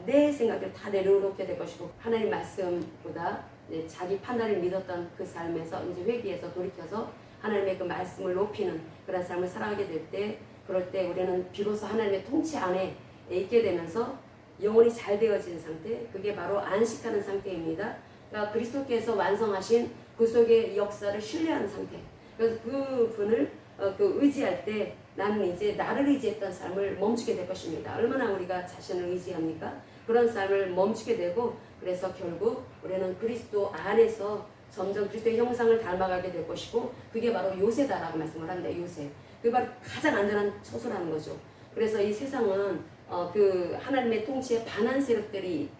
내 생각을 다 내려놓게 될 것이고 하나님 말씀보다 자기 판단을 믿었던 그 삶에서 이제 회개해서 돌이켜서 하나님의 그 말씀을 높이는 그런 삶을 살아가게 될 때, 그럴 때 우리는 비로소 하나님의 통치 안에 있게 되면서 영혼이 잘 되어진 상태, 그게 바로 안식하는 상태입니다. 그러니까 그리스도께서 완성하신 그 속의 역사를 신뢰하는 상태. 그래서 그 분을 의지할 때 나는 이제 나를 의지했던 삶을 멈추게 될 것입니다. 얼마나 우리가 자신을 의지합니까? 그런 삶을 멈추게 되고, 그래서 결국 우리는 그리스도 안에서 점점 그리스도의 형상을 닮아가게 될 것이고, 그게 바로 요새다라고 말씀을 합니다. 요새. 그게 바로 가장 안전한 처소라는 거죠. 그래서 이 세상은 그 하나님의 통치에 반한 세력들이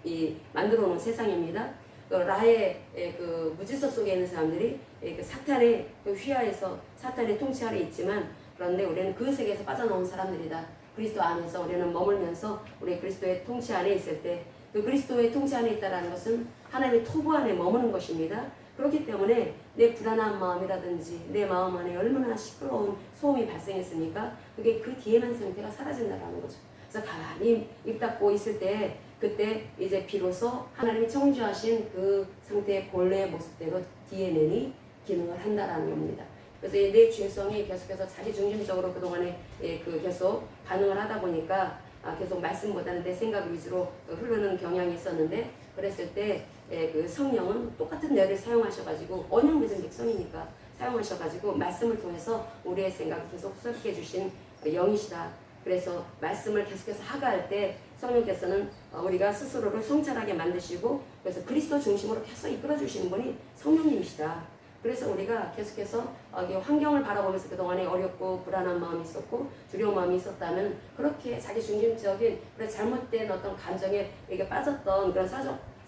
만들어 놓은 세상입니다. 라의 그 무질서 속에 있는 사람들이 그 사탄의 그 휘하에서 사탄의 통치 아래 있지만, 그런데 우리는 그 세계에서 빠져나온 사람들이다. 그리스도 안에서 우리는 머물면서 우리 그리스도의 통치 안에 있을 때, 그 그리스도의 통치 안에 있다는 것은 하나님의 토부 안에 머무는 것입니다. 그렇기 때문에 내 불안한 마음이라든지 내 마음 안에 얼마나 시끄러운 소음이 발생했습니까? 그게 그 뒤에만 상태가 사라진다는 거죠. 그래서 가만히 입 닫고 있을 때 그때 이제 비로소 하나님이 창조하신 그 상태의 본래의 모습대로 DNA이 기능을 한다라는 겁니다. 그래서 내 중성이 계속해서 자기 중심적으로 그동안에 계속 반응을 하다 보니까 계속 말씀보다는 내 생각 위주로 흐르는 경향이 있었는데, 그랬을 때 그 성령은 똑같은 뇌를 사용하셔가지고 언형되신 백성이니까 사용하셔가지고 말씀을 통해서 우리의 생각을 계속 흡수해 주신 영이시다. 그래서 말씀을 계속해서 하가할 때 성령께서는 우리가 스스로를 성찰하게 만드시고, 그래서 그리스도 중심으로 계속 이끌어 주시는 분이 성령님이시다. 그래서 우리가 계속해서 환경을 바라보면서 그동안에 어렵고 불안한 마음이 있었고 두려운 마음이 있었다면, 그렇게 자기 중심적인 그런 잘못된 어떤 감정에 빠졌던 그런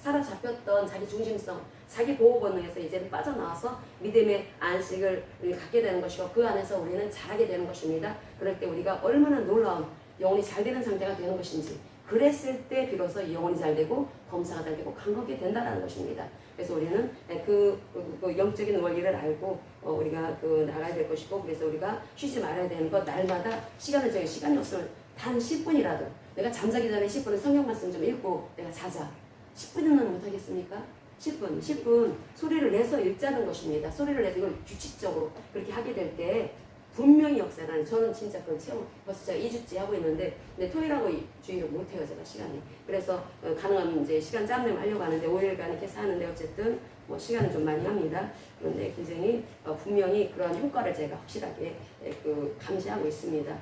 사로잡혔던 자기 중심성, 자기 보호 본능에서 이제는 빠져나와서 믿음의 안식을 갖게 되는 것이고, 그 안에서 우리는 자라게 되는 것입니다. 그럴 때 우리가 얼마나 놀라운 영혼이 잘 되는 상태가 되는 것인지, 그랬을 때 비로소 영혼이 잘 되고 범사가 잘 되고 강건하게 된다는 것입니다. 그래서 우리는 그 영적인 원리를 알고 우리가 나가야 될 것이고, 그래서 우리가 쉬지 말아야 되는 것, 날마다 시간을 정해, 시간이 없으면 단 10분이라도 내가 잠자기 전에 10분은 성경 말씀 좀 읽고 내가 자자. 10분은 못하겠습니까? 10분 소리를 내서 읽자는 것입니다. 소리를 내서 이걸 규칙적으로 그렇게 하게 될 때 분명히 역사라는, 저는 진짜 그걸 체험, 벌써 제가 2주째 하고 있는데, 근데 토요일하고 주일을 못해요, 제가 시간이. 그래서 가능하면 이제 시간 짬내면 하려고 하는데 5일간 이렇게 사는데 어쨌든 뭐 시간은 좀 많이 합니다. 그런데 굉장히 분명히 그러한 효과를 제가 확실하게 감지하고 있습니다.